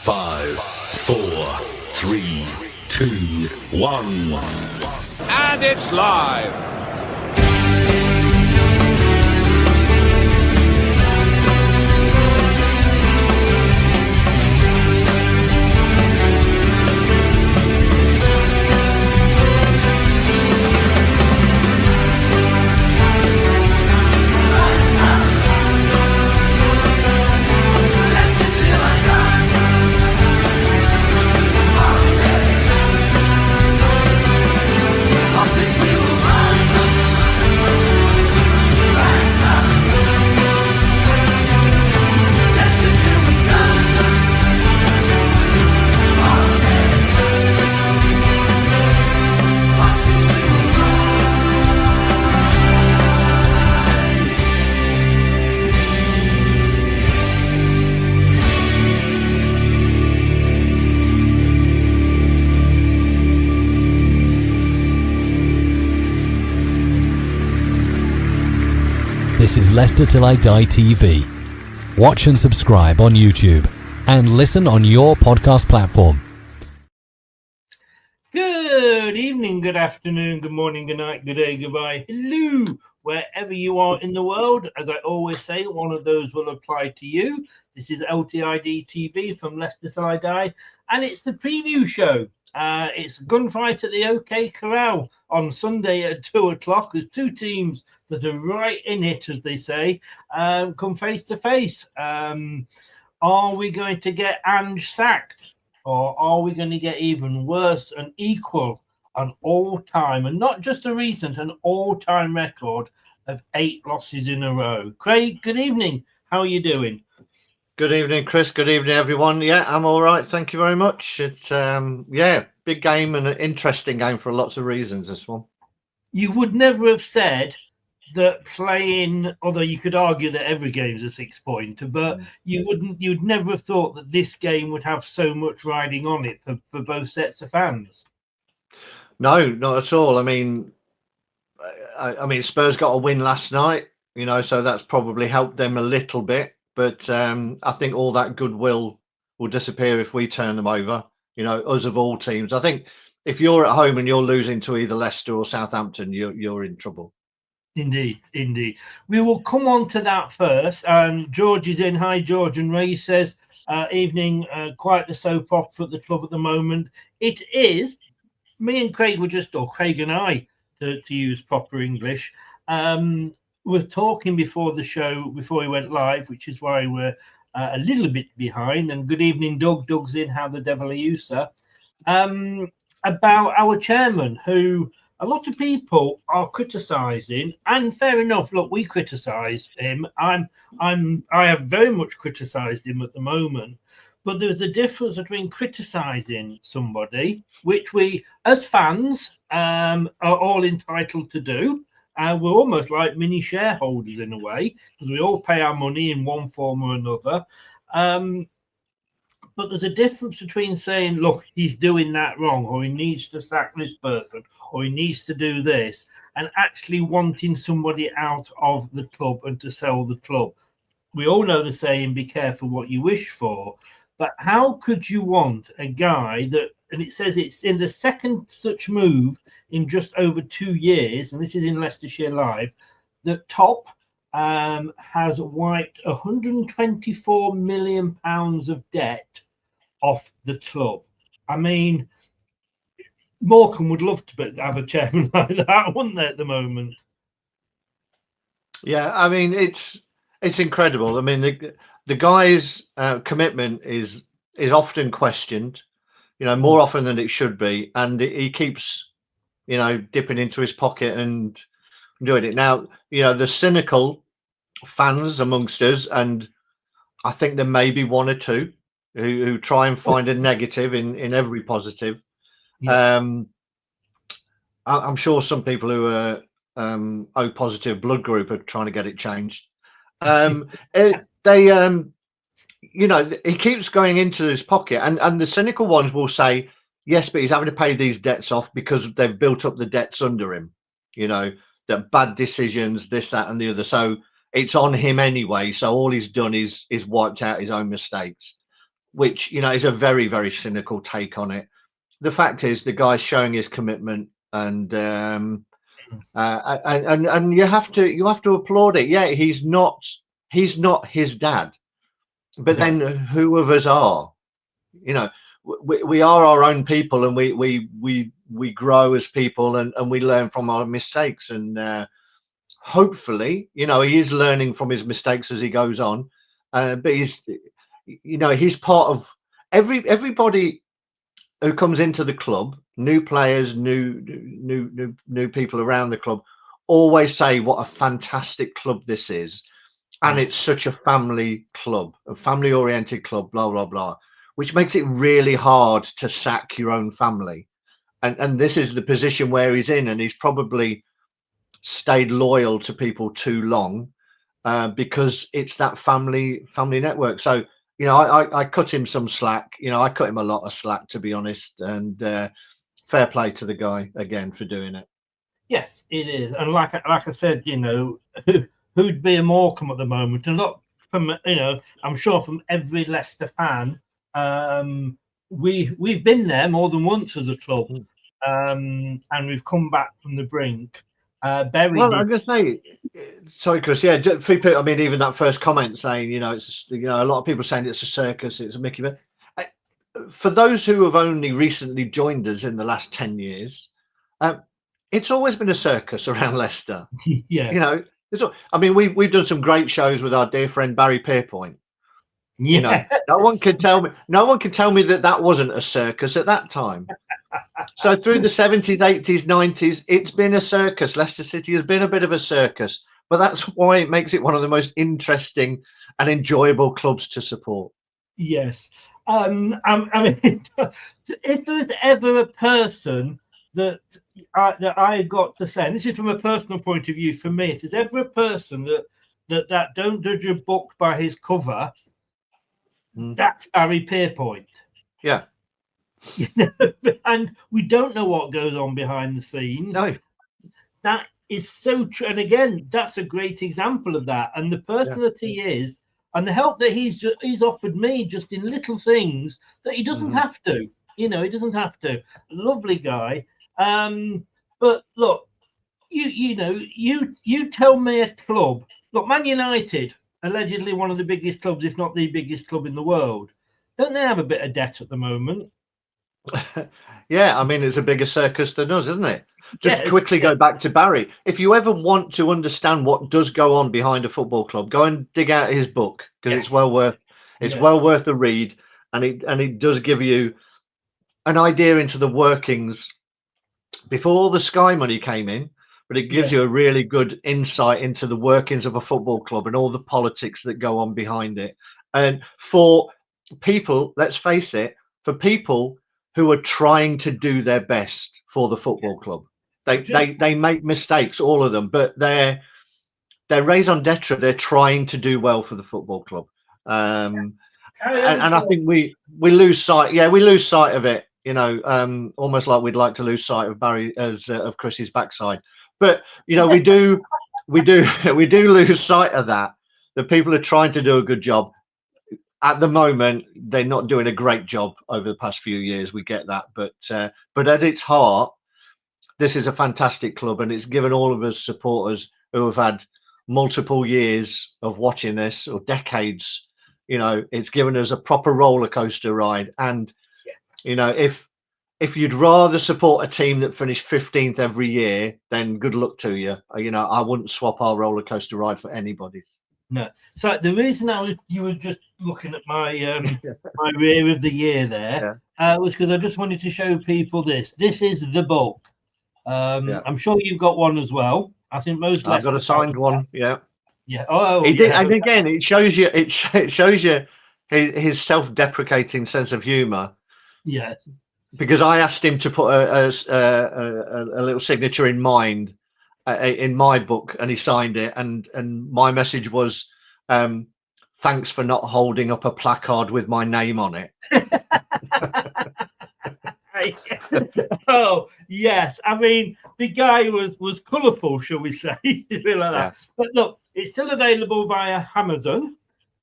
5, 4, 3, 2, 1. And it's live. This is Leicester Till I Die TV. Watch and subscribe on YouTube and listen on your podcast platform. Good evening, good afternoon, good morning, good night, good day, goodbye, hello, wherever you are in the world. As I always say, one of those will apply to you. This is LTID TV from Leicester Till I Die, and it's the preview show. It's gunfight at the OK Corral on Sunday at 2 o'clock as two teams that are right in it, as they say, come face to face. Are we going to get Ange sacked, or are we going to get even worse and equal an all-time, and not just a recent, an all-time record of 8 losses in a row? Craig, good evening. How are you doing? Good evening, Chris. Good evening, everyone. Yeah, I'm all right. Thank you very much. It's, big game and an interesting game for lots of reasons, this one. You would never have said that playing, although you could argue that every game is a 6-pointer, but you'd never have thought that this game would have so much riding on it for both sets of fans. No, not at all. I mean, Spurs got a win last night, so that's probably helped them a little bit. But I think all that goodwill will disappear if we turn them over, us of all teams. I think if you're at home and you're losing to either Leicester or Southampton, you're in trouble. Indeed. We will come on to that first. And George is in. Hi, George. And Ray says, evening, quite the soap opera at the club at the moment. It is. Me and Craig Craig and I, to use proper English, we're talking before the show, before we went live, which is why we're a little bit behind. And good evening, Doug. Doug's in. How the devil are you, sir? About our chairman, who a lot of people are criticising, and fair enough. Look, we criticise him. I have very much criticised him at the moment. But there's a difference between criticising somebody, which we, as fans, are all entitled to do. We're almost like mini shareholders in a way, because we all pay our money in one form or another. But there's a difference between saying, look, he's doing that wrong, or he needs to sack this person, or he needs to do this, and actually wanting somebody out of the club and to sell the club. We all know the saying, be careful what you wish for. But how could you want a guy that, and it says it's in the second such move in just over 2 years, and this is in Leicestershire Live, that Top has wiped £124 million of debt off the club. I mean, Morecambe would love to have a chairman like that, wouldn't they, at the moment? Yeah, I mean, it's incredible. I mean, the guy's commitment is often questioned, more often than it should be, and he keeps, dipping into his pocket and doing it. Now, the cynical fans amongst us, and I think there may be one or two who try and find a negative in every positive. Yeah. I'm sure some people who are O positive blood group are trying to get it changed. He keeps going into his pocket, and the cynical ones will say, yes, but he's having to pay these debts off because they've built up the debts under him, that bad decisions, this, that, and the other. So it's on him anyway. So all he's done is wiped out his own mistakes. which, you know, is a very, very cynical take on it. The fact is, the guy's showing his commitment, and you have to applaud it. Yeah, he's not his dad, but then who of us are? You know, we are our own people, and we grow as people, and we learn from our mistakes, and hopefully, you know, he is learning from his mistakes as he goes on. But he's part of everybody who comes into the club. New players, new people around the club always say what a fantastic club this is, and it's such a family club, a family oriented club, blah blah blah, which makes it really hard to sack your own family. And this is the position where he's in, and he's probably stayed loyal to people too long, because it's that family network. So, you know, I cut him some slack. You know, I cut him a lot of slack, to be honest. And fair play to the guy again for doing it. Yes, it is. And like I said, you know, who'd be a Morecambe at the moment? And not from, you know, I'm sure from every Leicester fan, we've been there more than once as a club, and we've come back from the brink. I'm going to say, sorry, Chris. Yeah, Freepik, I mean, even that first comment saying, you know, it's, you know, a lot of people saying it's a circus, it's a Mickey Mouse. For those who have only recently joined us in the last 10 years, it's always been a circus around Leicester. Yeah, you know, I mean, we've done some great shows with our dear friend Barry Pierpoint. Yeah. You know, no one can tell me that wasn't a circus at that time. So through the 70s, 80s, 90s, it's been a circus. Leicester City has been a bit of a circus, but that's why it makes it one of the most interesting and enjoyable clubs to support. Yes. I mean, if there's ever a person that I got to say, and this is from a personal point of view for me, if there's ever a person that don't judge a book by his cover, that's Barry Pierpoint. Yeah. You know, and we don't know what goes on behind the scenes. No. That is so true. And again, that's a great example of that. And the person that he is, and the help that he's offered me just in little things that he doesn't have to. You know, he doesn't have to. Lovely guy. But look, you tell me a club. Look, Man United, allegedly one of the biggest clubs, if not the biggest club in the world. Don't they have a bit of debt at the moment? Yeah, I mean, it's a bigger circus than us, isn't it? Just quickly go back to Barry. If you ever want to understand what does go on behind a football club, go and dig out his book, because it's well worth a read, and it does give you an idea into the workings before all the Sky money came in, but it gives you a really good insight into the workings of a football club and all the politics that go on behind it. And for people, let's face it, for people who are trying to do their best for the football club, they make mistakes, all of them, but they're raison d'etre. They're trying to do well for the football club, and I think we lose sight. Yeah, we lose sight of it. You know, almost like we'd like to lose sight of Barry of Chris's backside. But you know, we do lose sight of that. The people are trying to do a good job. At the moment, they're not doing a great job over the past few years. We get that, but at its heart, this is a fantastic club, and it's given all of us supporters who have had multiple years of watching this, or decades. You know, it's given us a proper roller coaster ride, and you know, if you'd rather support a team that finished 15th every year, then good luck to you. You know, I wouldn't swap our roller coaster ride for anybody's. No. So the reason you were just looking at my my rear of the year there was because I just wanted to show people this. This is the book. I'm sure you've got one as well. I think most. I've got a signed one. Yeah. Yeah. Oh, and again, it shows you. It shows you his self-deprecating sense of humour. Yeah. Because I asked him to put a little signature in mind. In my book, and he signed it, and my message was, thanks for not holding up a placard with my name on it. Oh yes, I mean, the guy was colourful, shall we say? Like that. But look, it's still available via Amazon.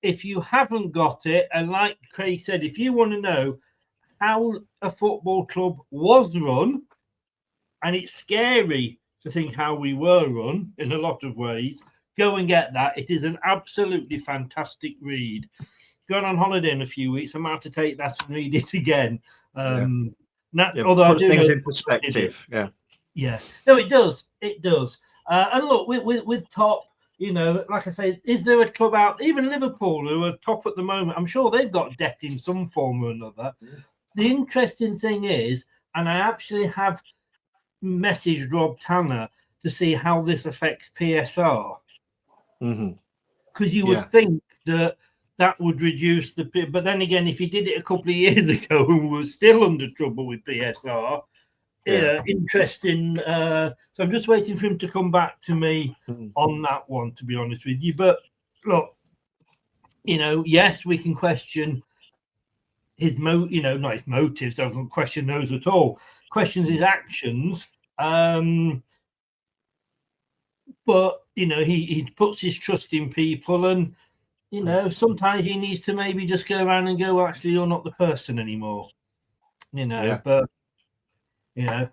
if you haven't got it, and like Craig said, if you want to know how a football club was run, and it's scary to think how we were run in a lot of ways, go and get that. It is an absolutely fantastic read. Going on holiday in a few weeks, I might have to take that and read it again. Although I put do things know in perspective. Yeah. No, it does. It does. And look, with top, you know, like I say, is there a club out, even Liverpool, who are top at the moment? I'm sure they've got debt in some form or another. The interesting thing is, and I actually have messaged Rob Tanner to see how this affects PSR. Because you would think that would reduce the... But then again, if he did it a couple of years ago and was still under trouble with PSR, interesting. So I'm just waiting for him to come back to me on that one, to be honest with you. But look, you know, yes, we can question his not his motives. I don't question those at all. Questions his actions. But you know, he puts his trust in people, and you know, sometimes he needs to maybe just go around and go, well, actually, you're not the person anymore. You know, but you know,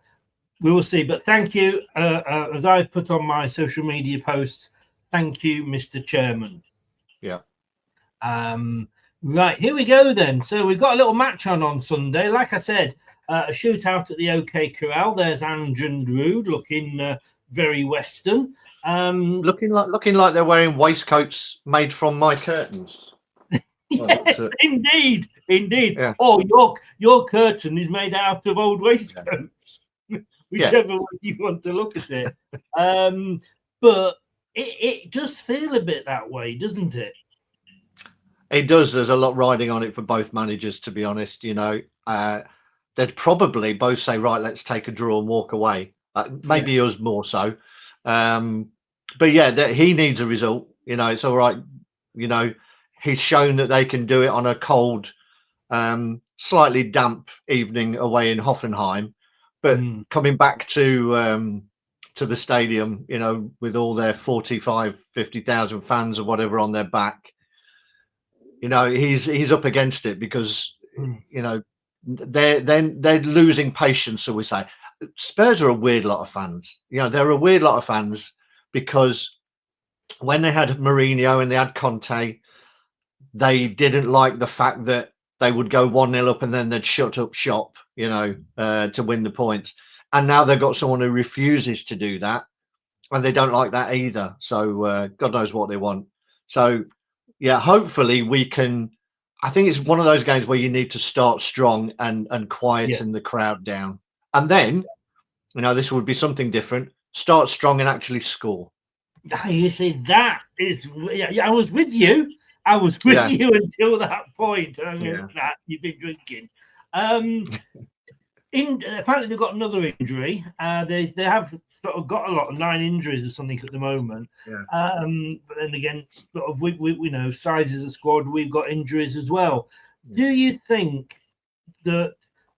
we will see. But thank you, as I put on my social media posts. Thank you, Mr. Chairman. Yeah. Right, here we go then. So we've got a little match on Sunday. Like I said, a shootout at the OK Corral. There's Ange and Rude looking very Western. Looking like they're wearing waistcoats made from my curtains. Yes, indeed. Yeah. Oh, your curtain is made out of old waistcoats. Whichever way you want to look at it. But it does feel a bit that way, doesn't it? It does. There's a lot riding on it for both managers, to be honest. You know, they'd probably both say, right, let's take a draw and walk away. Maybe us more so. But yeah, he needs a result. You know, it's all right. You know, he's shown that they can do it on a cold, slightly damp evening away in Hoffenheim. But coming back to the stadium, you know, with all their 50,000 fans or whatever on their back, you know, he's up against it because you know they're losing patience. So we say Spurs are a weird lot of fans. You know, they're a weird lot of fans because when they had Mourinho and they had Conte, they didn't like the fact that they would go 1-0 up and then they'd shut up shop, you know, to win the points. And now they've got someone who refuses to do that, and they don't like that either. So God knows what they want. So yeah, hopefully we can. I think it's one of those games where you need to start strong and quieten the crowd down, and then, you know, this would be something different. Start strong and actually score. You see, that is. I was with you. I was with you until that point. You've been drinking. Apparently they've got another injury. They have sort of got a lot of 9 injuries or something at the moment. But then again, sort of we know sizes of squad, we've got injuries as well. Do you think that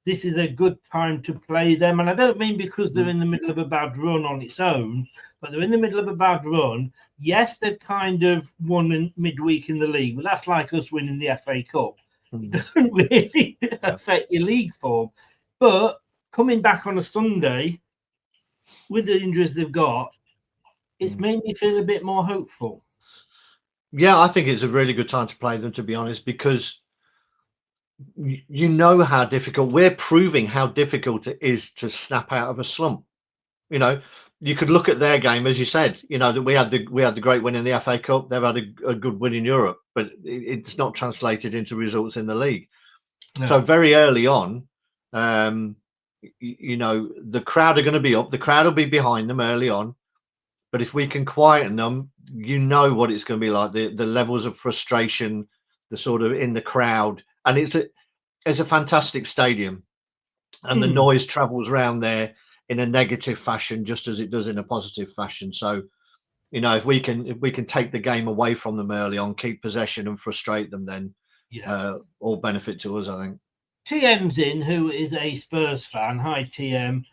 this is a good time to play them? And I don't mean because they're in the middle of a bad run on its own, but they're in the middle of a bad run. Yes, they've kind of won in midweek in the league, but that's like us winning the FA Cup. It doesn't really affect your league form. But coming back on a Sunday with the injuries they've got, it's made me feel a bit more hopeful. Yeah, I think it's a really good time to play them, to be honest, because you know how difficult, we're proving how difficult it is to snap out of a slump. You know, you could look at their game, as you said, you know, that we had the great win in the FA Cup. They've had a good win in Europe, but it's not translated into results in the league. No. So very early on, you know, the crowd are going to be up. The crowd will be behind them early on. But if we can quieten them, you know what it's going to be like. The levels of frustration, the sort of in the crowd, and it's a fantastic stadium, and the noise travels around there in a negative fashion, just as it does in a positive fashion. So, you know, if we can take the game away from them early on, keep possession and frustrate them, then all benefit to us, I think. TM's in, who is a Spurs fan. Hi, TM.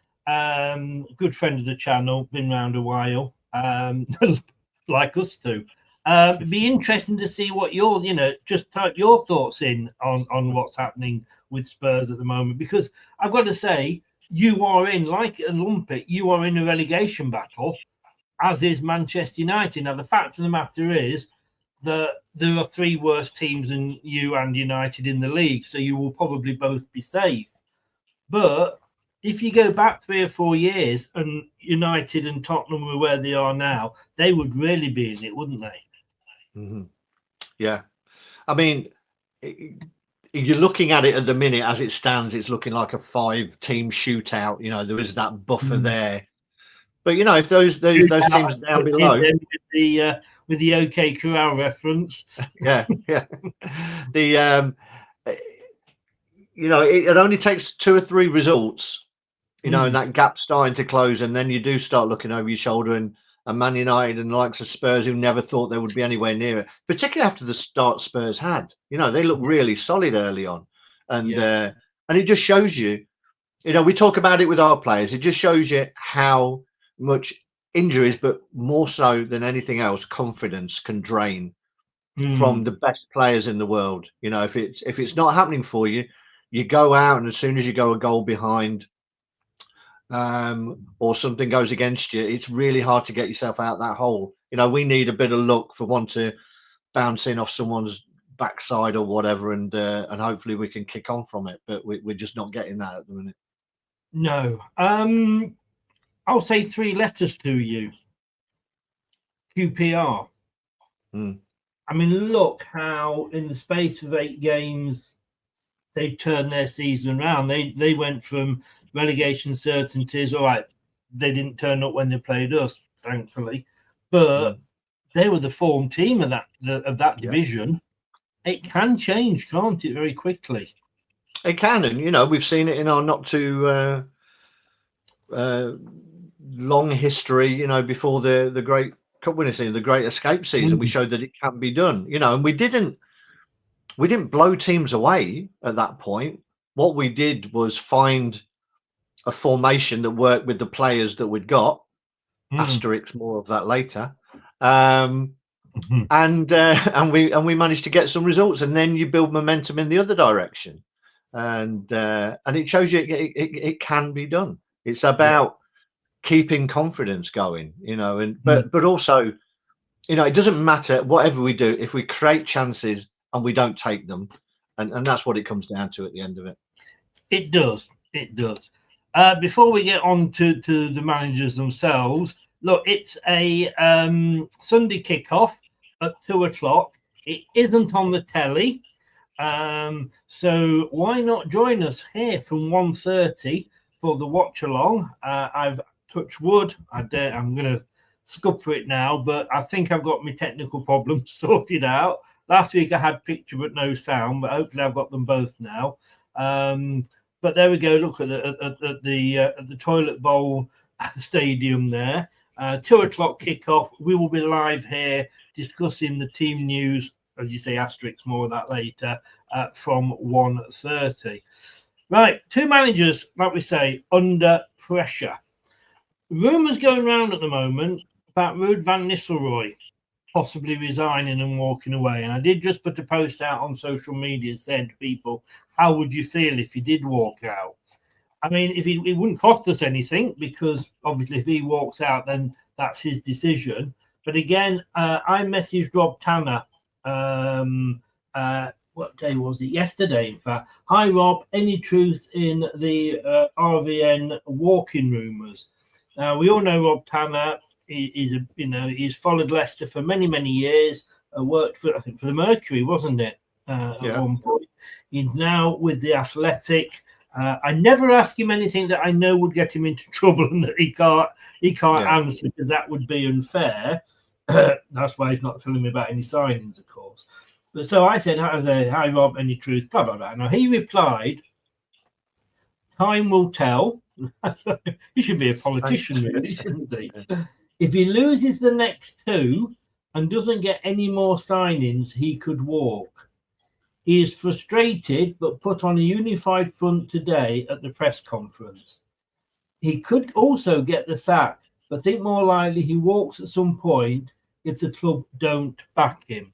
Good friend of the channel, been around a while, like us two. It'd be interesting to see what your, just type your thoughts in on what's happening with Spurs at the moment, because I've got to say, you are in, like a Lumpet, you are in a relegation battle, as is Manchester United. Now, the fact of the matter is that there are 3 worse teams than you and United in the league, so you will probably both be safe. But if you go back 3 or 4 years and United and Tottenham were where they are now, they would really be in it, wouldn't they? Mm-hmm. Yeah. I mean, you're looking at it at the minute as it stands, it's looking like a 5-team shootout. There is that buffer there. But, if those teams are down below. With the OK Corral reference. Yeah. It only takes 2 or 3 results, and that gap starting to close, and then you do start looking over your shoulder, and Man United and the likes of Spurs, who never thought they would be anywhere near it, particularly after the start Spurs had. They looked really solid early on, and it just shows you. We talk about it with our players. It just shows you how much injuries, but more so than anything else, confidence can drain from the best players in the world. If it's not happening for you, you go out, and as soon as you go a goal behind, or something goes against you, it's really hard to get yourself out that hole. We need a bit of luck for one to bounce in off someone's backside or whatever, and hopefully we can kick on from it. But we're just not getting that at the minute. No. I'll say 3 letters to you. QPR. I mean, look how in the space of 8 games they've turned their season around. They went from relegation certainties. All right, they didn't turn up when they played us, thankfully, but they were the form team of that division. It can change, can't it, very quickly? It can, and we've seen it in our not too long history. Before the great cup winning season, the great escape season, we showed that it can be done. And we didn't blow teams away at that point. What we did was find a formation that worked with the players that we'd got. Asterix, more of that later. And we managed to get some results, and then you build momentum in the other direction, and it shows you it can be done. It's about keeping confidence going, but also, it doesn't matter whatever we do if we create chances and we don't take them, and that's what it comes down to at the end of it. It does. Before we get on to the managers themselves, look, it's a Sunday kickoff at 2:00. It isn't on the telly, so why not join us here from 1:30 for the watch along? I've touched wood. I'm going to scupper it now, but I think I've got my technical problems sorted out. Last week I had picture but no sound, but hopefully I've got them both now. But there we go. Look at the Toilet Bowl Stadium there. 2:00 kickoff. We will be live here discussing the team news, as you say, Asterix, more of that later, from 1:30. Right, 2 managers, like we say, under pressure. Rumours going around at the moment about Ruud van Nistelrooy possibly resigning and walking away. And I did just put a post out on social media saying to people, how would you feel if he did walk out? I mean, it wouldn't cost us anything, because obviously if he walks out, then that's his decision. But again, I messaged Rob Tanner. What day was it? Yesterday, in fact. Hi, Rob. Any truth in the RVN walking rumours? We all know Rob Tanner. He's followed Leicester for many, many years. Worked for, I think, for the Mercury, wasn't it? At one point. He's now with the Athletic. I never ask him anything that I know would get him into trouble and that he can't answer, because that would be unfair. That's why he's not telling me about any signings, of course. But so I said, hi Rob, any truth? Blah blah blah. Now he replied, "Time will tell." He should be a politician, really, shouldn't he? If he loses the next 2 and doesn't get any more signings, he could walk. He is frustrated, but put on a unified front today at the press conference. He could also get the sack, but think more likely he walks at some point, if the club don't back him.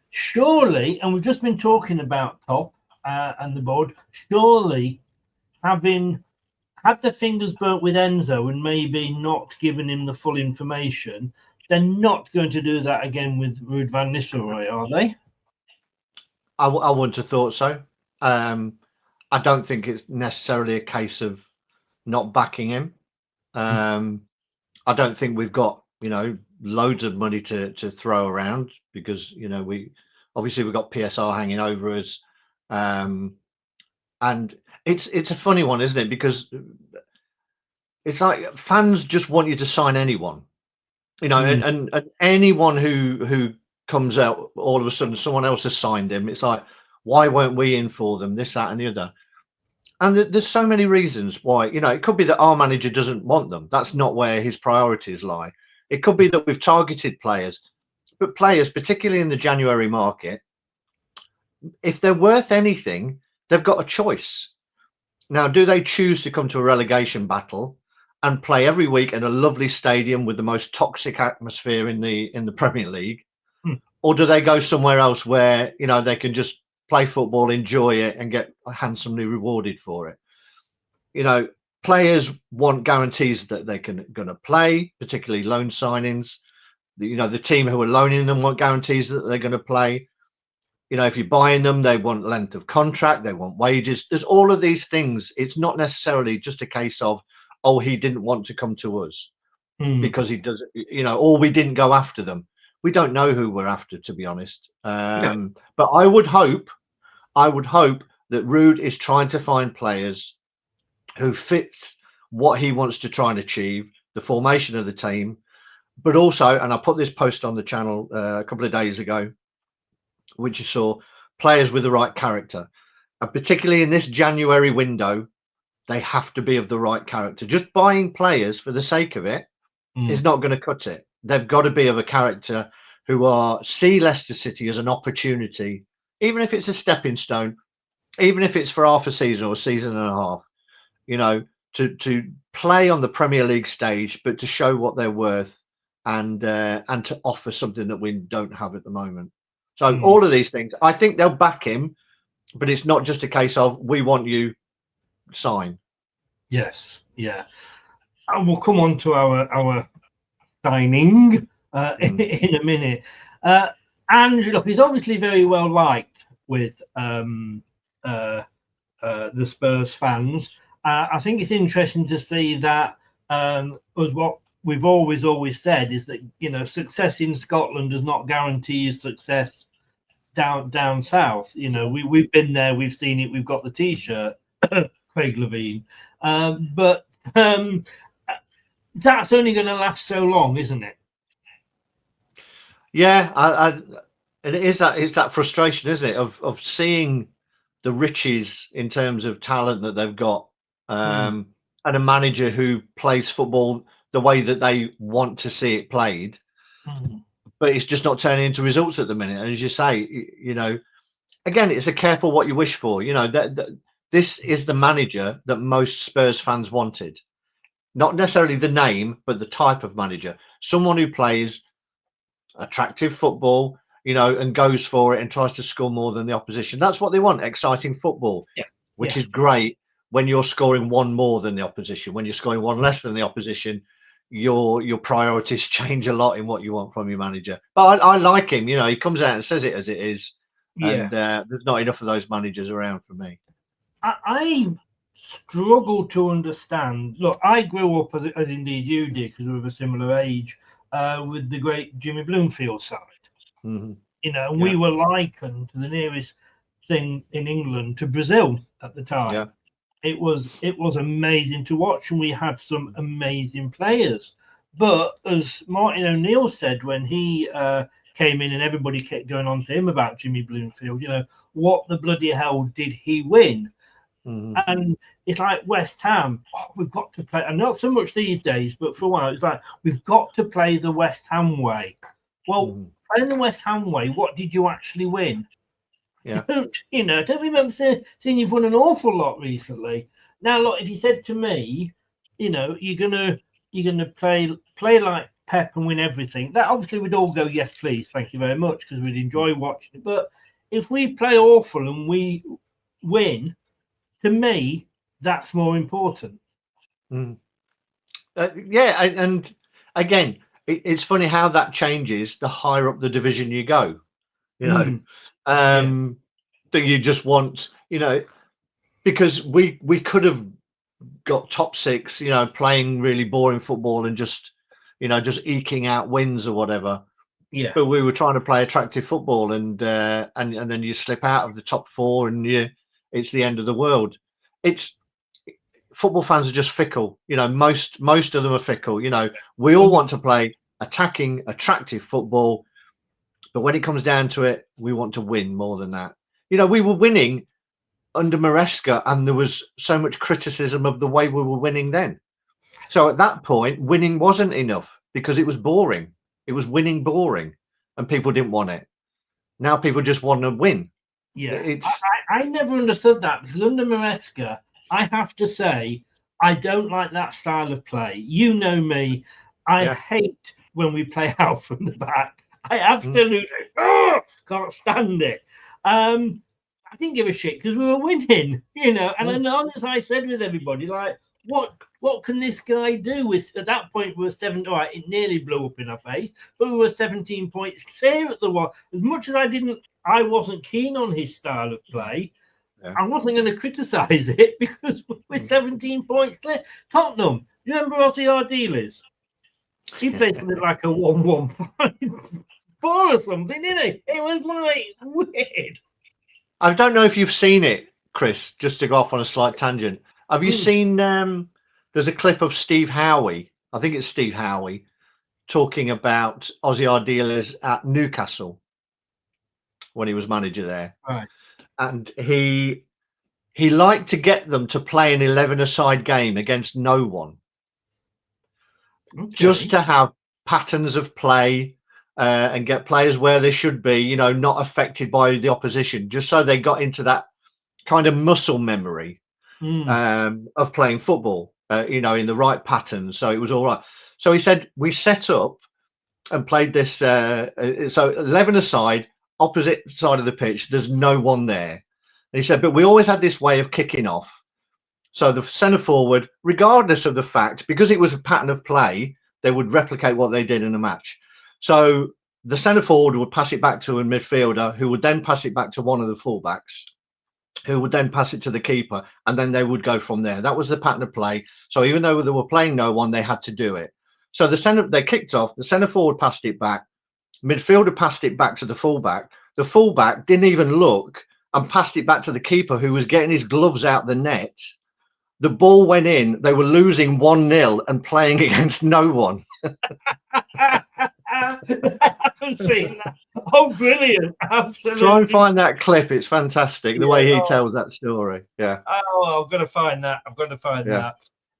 Surely, and we've just been talking about Top and the board, surely having had their fingers burnt with Enzo and maybe not given him the full information, they're not going to do that again with Ruud van Nistelrooy, are they? I wouldn't have thought so. I don't think it's necessarily a case of not backing him. I don't think we've got, loads of money to throw around because, we've got PSR hanging over us. And it's a funny one, isn't it? Because it's like fans just want you to sign anyone, and anyone who comes out, all of a sudden someone else has signed him. It's like, why weren't we in for them? This, that, and the other. And there's so many reasons why. It could be that our manager doesn't want them. That's not where his priorities lie. It could be that we've targeted players, but players, particularly in the January market, if they're worth anything, they've got a choice. Now, do they choose to come to a relegation battle and play every week in a lovely stadium with the most toxic atmosphere in the Premier League, or do they go somewhere else where they can just play football, enjoy it, and get handsomely rewarded for it? Players want guarantees that they're going to play, particularly loan signings. The team who are loaning them want guarantees that they're going to play. If you're buying them, they want length of contract, they want wages. There's all of these things. It's not necessarily just a case of, oh, he didn't want to come to us because he does, or we didn't go after them. We don't know who we're after, to be honest. But I would hope that Ruud is trying to find players who fit what he wants to try and achieve, the formation of the team, but also, and I put this post on the channel a couple of days ago, which you saw, players with the right character. And particularly in this January window, they have to be of the right character. Just buying players for the sake of it is not going to cut it. They've got to be of a character who see Leicester City as an opportunity, even if it's a stepping stone, even if it's for half a season or a season and a half, to play on the Premier League stage, but to show what they're worth and to offer something that we don't have at the moment. So all of these things, I think they'll back him, but it's not just a case of we want you, sign. Yes, yeah. And we'll come on to our signing in a minute. And look, he's obviously very well liked with the Spurs fans. I think it's interesting to see that was what we've always said is that success in Scotland does not guarantee success down south. We've been there, we've seen it, we've got the T-shirt, Craig Levine, but that's only going to last so long, isn't it? Yeah, and it's that frustration, isn't it, of seeing the riches in terms of talent that they've got, and a manager who plays football the way that they want to see it played, but it's just not turning into results at the minute. And as you say, again, it's a careful what you wish for. That this is the manager that most Spurs fans wanted, not necessarily the name, but the type of manager, someone who plays attractive football, and goes for it and tries to score more than the opposition. That's what they want, exciting football, which is great when you're scoring one more than the opposition. When you're scoring one less than the opposition, your priorities change a lot in what you want from your manager. But I like him. He comes out and says it as it is. And there's not enough of those managers around for me. I struggle to understand. Look, I grew up, as indeed you did, because we were of a similar age, with the great Jimmy Bloomfield side. And we were likened to the nearest thing in England to Brazil at the time. Yeah. It was amazing to watch, and we had some amazing players. But as Martin O'Neill said when he came in and everybody kept going on to him about Jimmy Bloomfield, what the bloody hell did he win? And it's like West Ham, we've got to play, and not so much these days, but for a while, it's like, we've got to play the West Ham way. Well, playing the West Ham way, what did you actually win? Yeah. I don't remember seeing you've won an awful lot recently. Now, look, if you said to me, you're gonna play like Pep and win everything, that obviously we'd all go, yes, please, thank you very much, because we'd enjoy watching it. But if we play awful and we win, to me, that's more important. Yeah, and again, it's funny how that changes the higher up the division you go. You know, that you just want, because we could have got top six, playing really boring football and just eking out wins or whatever. Yeah. But we were trying to play attractive football, and then you slip out of the top four, and it's the end of the world. Football fans are just fickle. Most of them are fickle. We all want to play attacking, attractive football, but when it comes down to it, we want to win more than that. We were winning under Maresca, and there was so much criticism of the way we were winning then. So at that point, winning wasn't enough because it was boring. It was winning boring, and people didn't want it. Now people just want to win. Yeah, I never understood that, because under Maresca, I have to say, I don't like that style of play. You know me. I hate when we play out from the back. I absolutely can't stand it. I didn't give a shit because we were winning, And then, as I said with everybody, like, what can this guy do? At that point, we were 7. All right, it nearly blew up in our face, but we were 17 points clear at the one. As much as I wasn't keen on his style of play. I wasn't going to criticise it because we're 17 points clear. Tottenham, you remember Ozzy Ardiles? He played something like a 1-1 or something, didn't he? It was like weird. I don't know if you've seen it, Chris, just to go off on a slight tangent. Have you seen, there's a clip of Steve Howie, I think it's Steve Howie, talking about Ozzy Ardiles at Newcastle when he was manager there. Right. And he liked to get them to play an 11-a-side game against no one, just to have patterns of play and get players where they should be, not affected by the opposition, just so they got into that kind of muscle memory of playing football, in the right patterns. So it was all right. So he said we set up and played this. So 11-a-side, opposite side of the pitch, there's no one there. And he said, but we always had this way of kicking off. So the centre forward, regardless of the fact, because it was a pattern of play, they would replicate what they did in a match. So the centre forward would pass it back to a midfielder, who would then pass it back to one of the fullbacks, who would then pass it to the keeper, and then they would go from there. That was the pattern of play. So even though they were playing no one, they had to do it. So they kicked off, the centre forward passed it back, midfielder passed it back to the fullback. The fullback didn't even look and passed it back to the keeper, who was getting his gloves out the net. The ball went in. They were losing 1-0 and playing against no one. I haven't seen that. Oh, brilliant. Absolutely. Try and find that clip. It's fantastic, the way he tells that story. Yeah. Oh, I've got to find that.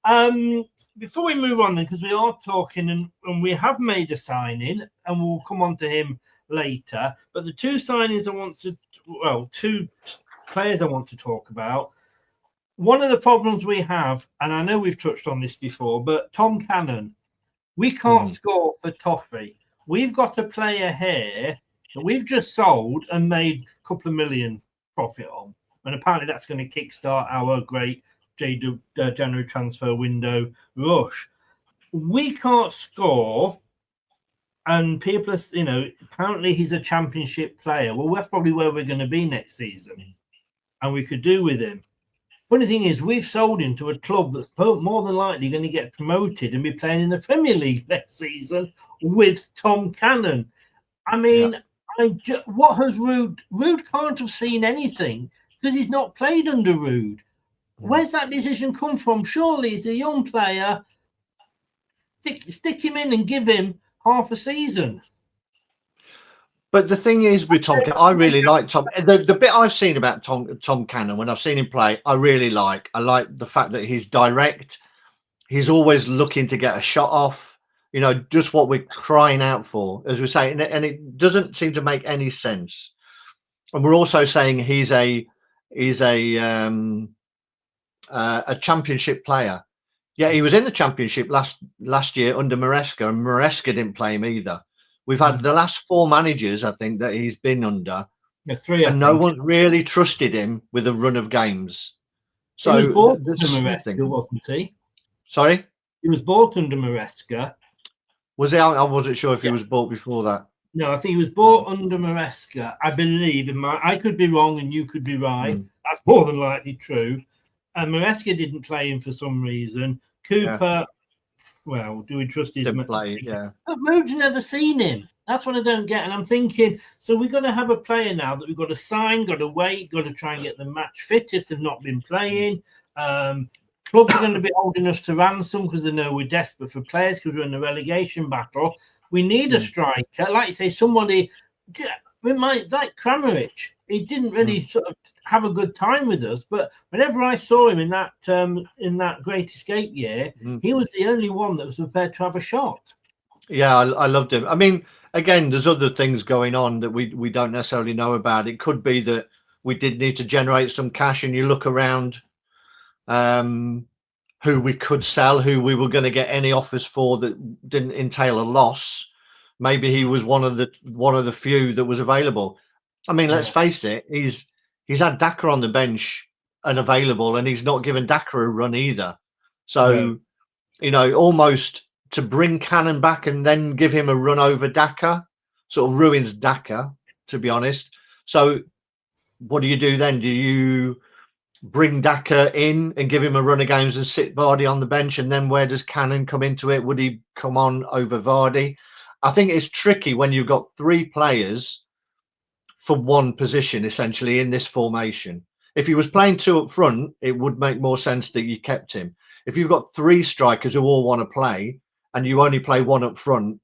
that. Before we move on then, because we are talking and we have made a signing, and we'll come on to him later. But the two signings two players I want to talk about. One of the problems we have, and I know we've touched on this before, but Tom Cannon, we can't score for toffee. We've got a player here that we've just sold and made a couple of million profit on. And apparently that's going to kickstart our great January transfer window rush. We can't score, and people are, apparently he's a championship player. Well, that's probably where we're going to be next season, and we could do with him. Funny thing is, we've sold him to a club that's more than likely going to get promoted and be playing in the Premier League next season with Tom Cannon. I mean, what has Rude can't have seen anything because he's not played under Rude. Where's that decision come from? Surely he's a young player. Stick him in and give him half a season. But the thing is with Tom, I really like Tom. The bit I've seen about Tom Cannon, when I've seen him play, I really like. I like the fact that he's direct. He's always looking to get a shot off. Just what we're crying out for, as we say, and it doesn't seem to make any sense. And we're also saying he's a championship player. Yeah, he was in the Championship last year under Maresca, and Maresca didn't play him either. We've had the last 4 managers, I think, that he's been under, Yeah, 3, I and no think. one's really trusted him with a run of games. He was So bought under there's Maresca, something. wasn't he? Sorry, He was bought under Maresca. was he? I wasn't sure if he Yeah. was bought before that. No, I think he was bought under Maresca. I believe I could be wrong and you could be right. That's more than likely true. And Maresca didn't play him for some reason. Cooper, well, do we trust his Didn't play, yeah. But Mood's never seen him. That's what I don't get. And I'm thinking, so we're going to have a player now that we've got to sign, got to wait, got to try and get them match fit if they've not been playing. Clubs are going to be holding us to ransom because they know we're desperate for players because we're in the relegation battle. We need a striker, like you say, somebody. We might like Kramaric. He didn't really sort of have a good time with us, but whenever I saw him in that Great Escape year, he was the only one that was prepared to have a shot. Yeah, I loved him. I mean, again, there's other things going on that we don't necessarily know about. It could be that we did need to generate some cash, and you look around who we could sell, who we were going to get any offers for that didn't entail a loss. Maybe he was one of the few that was available. I mean, let's face it, he's had Daka on the bench and available, and he's not given Daka a run either. So, you know, almost to bring Cannon back and then give him a run over Daka sort of ruins Daka, to be honest. So what do you do then? Do you bring Daka in and give him a run of games and sit Vardy on the bench? And then where does Cannon come into it? Would he come on over Vardy? I think it's tricky when you've got 3 players for one position, essentially, in this formation. If he was playing 2 up front, it would make more sense that you kept him. If you've got 3 strikers who all want to play and you only play 1 up front,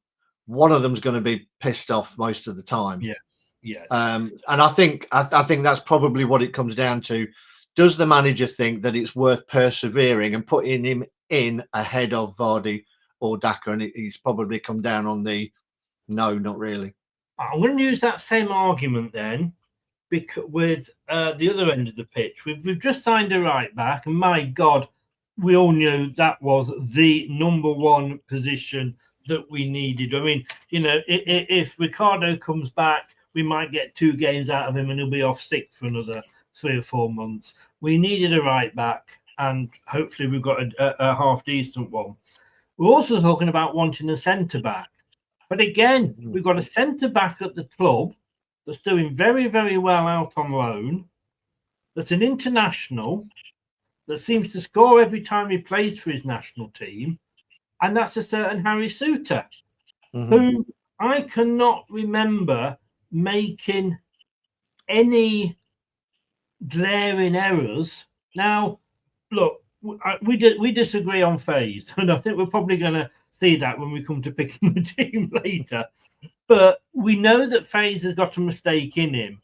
one of them's going to be pissed off most of the time. Yeah. Yes. And I think that's probably what it comes down to. Does the manager think that it's worth persevering and putting him in ahead of Vardy or Daka? And he's probably come down on the no, not really. I'm going to use that same argument then with the other end of the pitch. We've just signed a right back, and my God, we all knew that was the number 1 position that we needed. I mean, you know, if Ricardo comes back, we might get 2 games out of him and he'll be off sick for another 3 or 4 months. We needed a right back, and hopefully we've got a half decent one. We're also talking about wanting a centre back. But again, we've got a centre back at the club that's doing very, very well out on loan. That's an international that seems to score every time he plays for his national team. And that's a certain Harry Souttar, who I cannot remember making any glaring errors. Now, look, we disagree on phase, and I think we're probably going to see that when we come to picking the team later. But we know that Faze has got a mistake in him.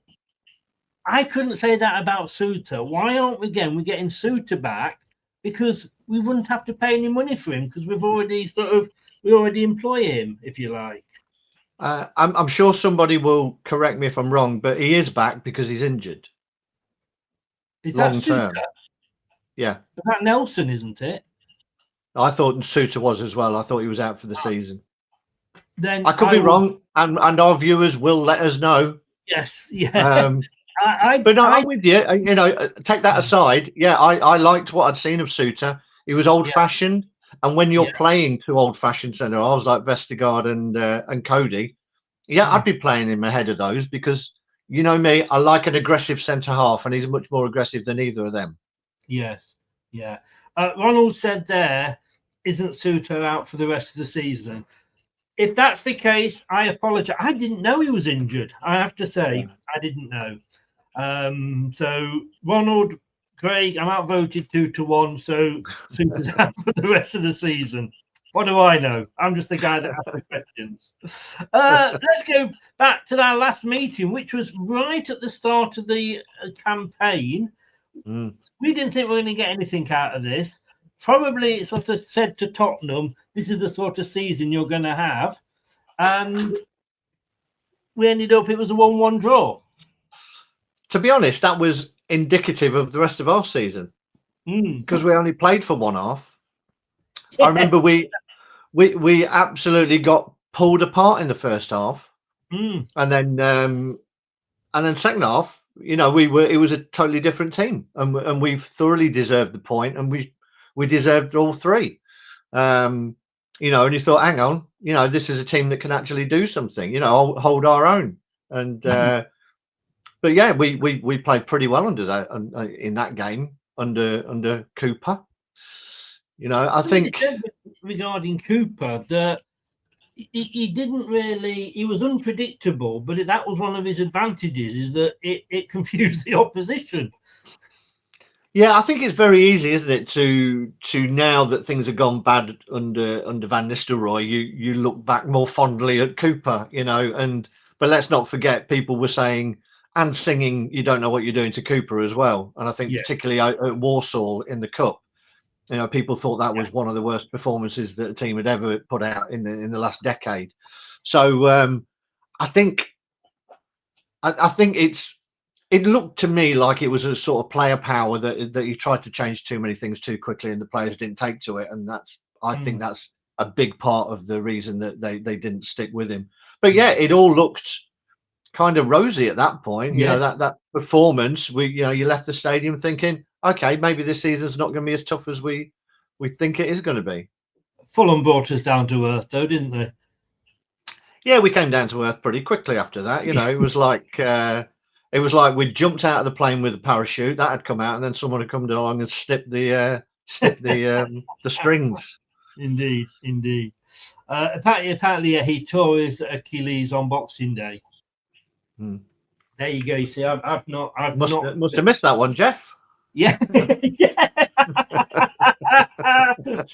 I couldn't say that about Souttar. Why aren't we getting Souttar back? Because we wouldn't have to pay any money for him because we already employ him, if you like. I'm sure somebody will correct me if I'm wrong, but he is back because he's injured. Is that long term? Souttar? Yeah. That Nelson, isn't it? I thought Souttar was as well. I thought he was out for the season. Then I could be wrong, and our viewers will let us know. Yes, yeah. But I'm with you. You know, take that aside. Yeah, I liked what I'd seen of Souttar. He was old-fashioned, and when you're playing 2 old-fashioned centre halves like Vestergaard and Cody, I'd be playing him ahead of those because you know me, I like an aggressive centre half, and he's much more aggressive than either of them. Yes, yeah. Ronald said there, isn't Souttar out for the rest of the season? If that's the case, I apologize. I didn't know he was injured. I have to say, I didn't know. So Ronald, Craig, I'm outvoted 2-1. So Souttar's out for the rest of the season. What do I know? I'm just the guy that asks the questions. Let's go back to our last meeting, which was right at the start of the campaign. We didn't think we were going to get anything out of this. Probably sort of said to Tottenham, this is the sort of season you're going to have. And we ended up, it was a 1-1 draw. To be honest, that was indicative of the rest of our season because we only played for one half. I remember we absolutely got pulled apart in the first half, Mm. and then second half, it was a totally different team, and we thoroughly deserved the point, and we deserved all three. And you thought, hang on, this is a team that can actually do something, hold our own, and but yeah, we played pretty well under that in that game under Cooper. I Somebody think. said regarding Cooper that he didn't really, he was unpredictable, but that was one of his advantages, is that it confused the opposition. Yeah, I think it's very easy, isn't it, to now that things have gone bad under Van Nistelrooy, you look back more fondly at Cooper, but let's not forget, people were saying and singing "You don't know what you're doing" to Cooper as well, and I think particularly at Warsaw in the cup, people thought that was one of the worst performances that a team had ever put out in the last decade. So I think it looked to me like it was a sort of player power that he tried to change too many things too quickly, and the players didn't take to it, and I think that's a big part of the reason that they didn't stick with him. But yeah, it all looked kind of rosy at that point. That performance, you left the stadium thinking, okay, maybe this season's not going to be as tough as we think it is going to be. Fulham brought us down to earth, though, didn't they? Yeah, we came down to earth pretty quickly after that. It was like we jumped out of the plane with a parachute that had come out, and then someone had come along and snipped the strings. Indeed. Apparently, he tore his Achilles on Boxing Day. There you go. You see, I've not. Must have missed that one, Jeff. Yeah.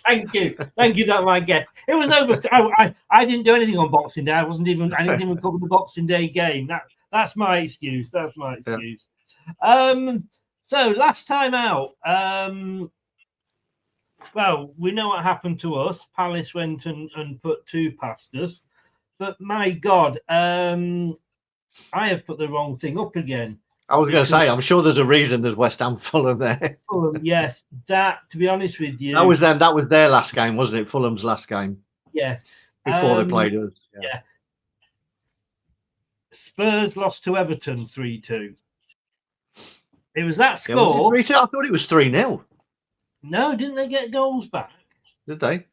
Thank you. That might get. It was over. I didn't do anything on Boxing Day. I didn't even cover the Boxing Day game. That's my excuse. Yeah. So last time out, well, we know what happened to us. Palace went and put 2 past us, but my God, I have put the wrong thing up again. I was going to say, I'm sure there's a reason there's West Ham Fulham there. Fulham, yes. That, to be honest with you, that was them. That was their last game, wasn't it? Fulham's last game. Yes. Before they played us. Yeah. Spurs lost to Everton 3-2. It was that score. I thought it was 3-0. No, didn't they get goals back? Did they?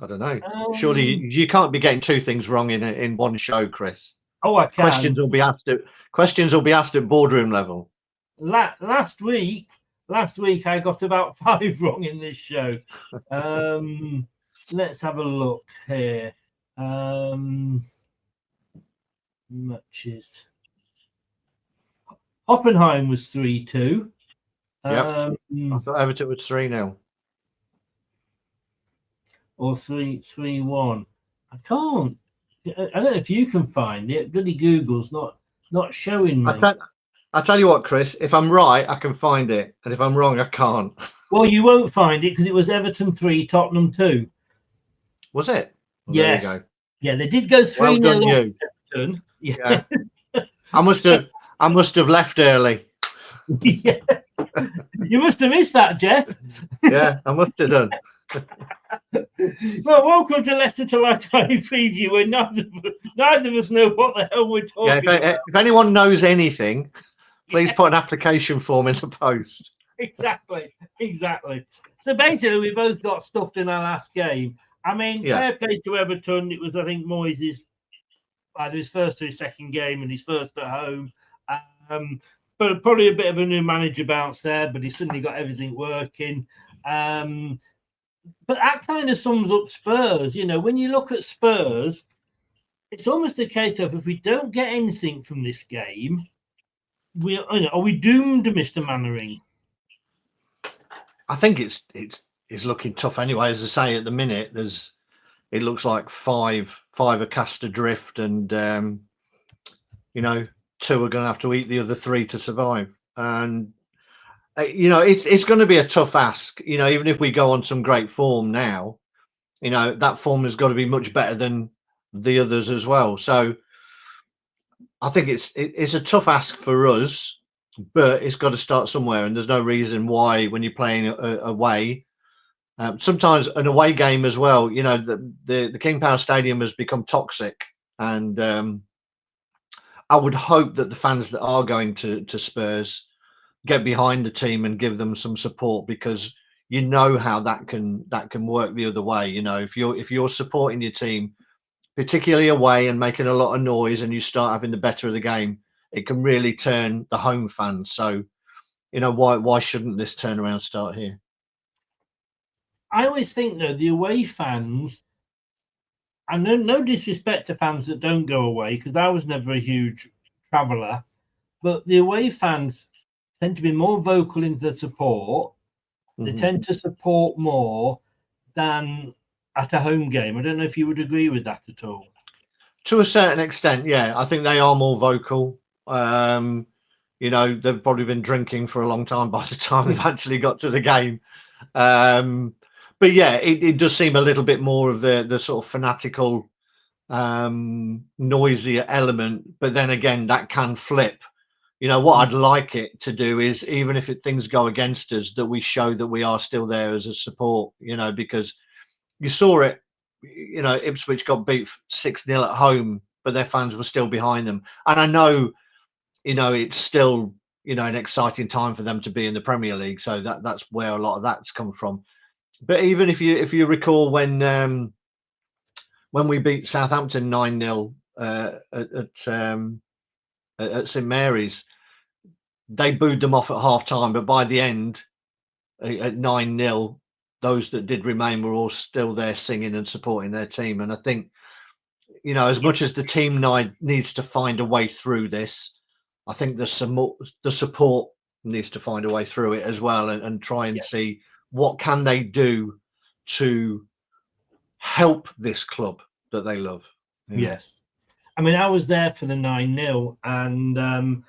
I don't know. Surely you can't be getting 2 things wrong in one show, Chris. Oh, I can. Questions will be asked at boardroom level. Last week I got about 5 wrong in this show. Let's have a look here. Matches. Hoffenheim was 3-2. I thought Everton was 3-0. Or 3-1. I can't. I don't know if you can find it. Bloody Google's not showing me. I tell you what, Chris, if I'm right, I can find it. And if I'm wrong, I can't. Well, you won't find it because it was Everton 3, Tottenham 2. Was it? Well, yes. There you go. Yeah, they did go 3-0 well Everton. Yeah. I must have left early. Yeah. You must have missed that, Jeff. Yeah, I must have done. Well, welcome to Leicester Till I Die preview, where neither of us know what the hell we're talking about. If anyone knows anything, please put an application form in the post. Exactly. So basically, we both got stuffed in our last game. I mean, fair play to Everton. It was, I think, Moyes' either his first or his second game and his first at home. But probably a bit of a new manager bounce there, but he suddenly got everything working. But that kind of sums up Spurs. When you look at Spurs, it's almost a case of if we don't get anything from this game, are we doomed, Mr. Mannering? I think it's looking tough anyway. As I say, at the minute, it looks like five are cast adrift, and 2 are going to have to eat the other 3 to survive. And it's going to be a tough ask. Even if we go on some great form now, that form has got to be much better than the others as well. So I think it's a tough ask for us, but it's got to start somewhere. And there's no reason why, when you're playing away, Sometimes an away game as well. You know, the King Power Stadium has become toxic, and I would hope that the fans that are going to Spurs get behind the team and give them some support, because you know how that can work the other way. You know, if you're supporting your team, particularly away, and making a lot of noise, and you start having the better of the game, it can really turn the home fans. So, you know, why shouldn't this turnaround start here? I always think though the away fans, and no disrespect to fans that don't go away, because I was never a huge traveller, but the away fans tend to be more vocal in the support. They tend to support more than at a home game. I don't know if you would agree with that at all. To a certain extent, yeah. I think they are more vocal. You know, they've probably been drinking for a long time by the time they've actually got to the game. But yeah, it does seem a little bit more of the sort of fanatical, noisier element. But then again, that can flip. You know, what I'd like it to do is, even if things go against us, that we show that we are still there as a support, you know, because you saw it, you know, Ipswich got beat 6-0 at home, but their fans were still behind them. And I know, you know, it's still, you know, an exciting time for them to be in the Premier League. So that's where a lot of that's come from. But even if you recall when we beat Southampton 9-0 at St Mary's, they booed them off at half time, but by the end, at 9-0, those that did remain were all still there singing and supporting their team. And I think, you know, as much as the team needs to find a way through this, I think the support needs to find a way through it as well, and try and see what can they do to help this club that they love. Yes. I mean, I was there for the 9-0, and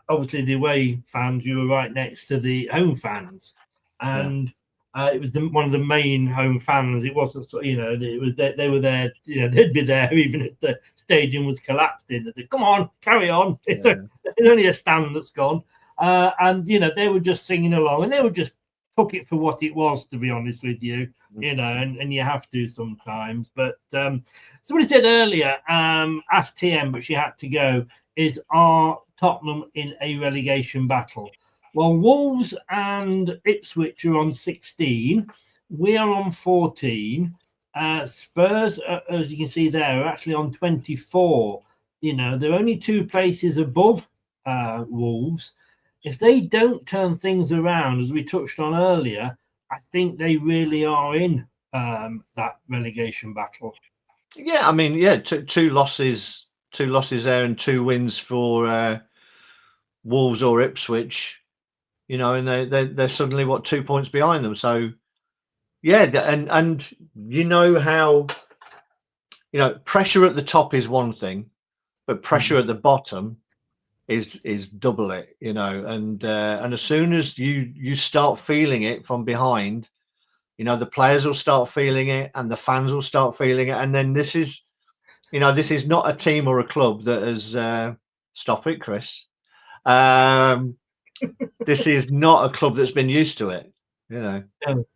obviously the away fans, you were right next to the home fans, and it was one of the main home fans. It wasn't, you know, it was they were there. You know, they'd be there even if the stadium was collapsing. They said, "Come on, carry on." It's only a stand that's gone, and you know they were just singing along, and they were just took it for what it was. To be honest with you, you know, and you have to sometimes. But somebody said earlier, asked TM, but she had to go. Are Tottenham in a relegation battle? Well, Wolves and Ipswich are on 16. We are on 14. Spurs, as you can see there, are actually on 24. You know, they're only 2 places above Wolves. If they don't turn things around, as we touched on earlier, I think they really are in that relegation battle. Yeah, I mean, yeah, two losses there, and 2 wins for Wolves or Ipswich. You know, and they're suddenly 2 points behind them. So yeah, and you know how, you know, pressure at the top is one thing, but pressure at the bottom is double it. You know, and as soon as you start feeling it from behind, you know, the players will start feeling it, and the fans will start feeling it, and then this is not a team or a club that has stop it, Chris. This is not a club that's been used to it, you know.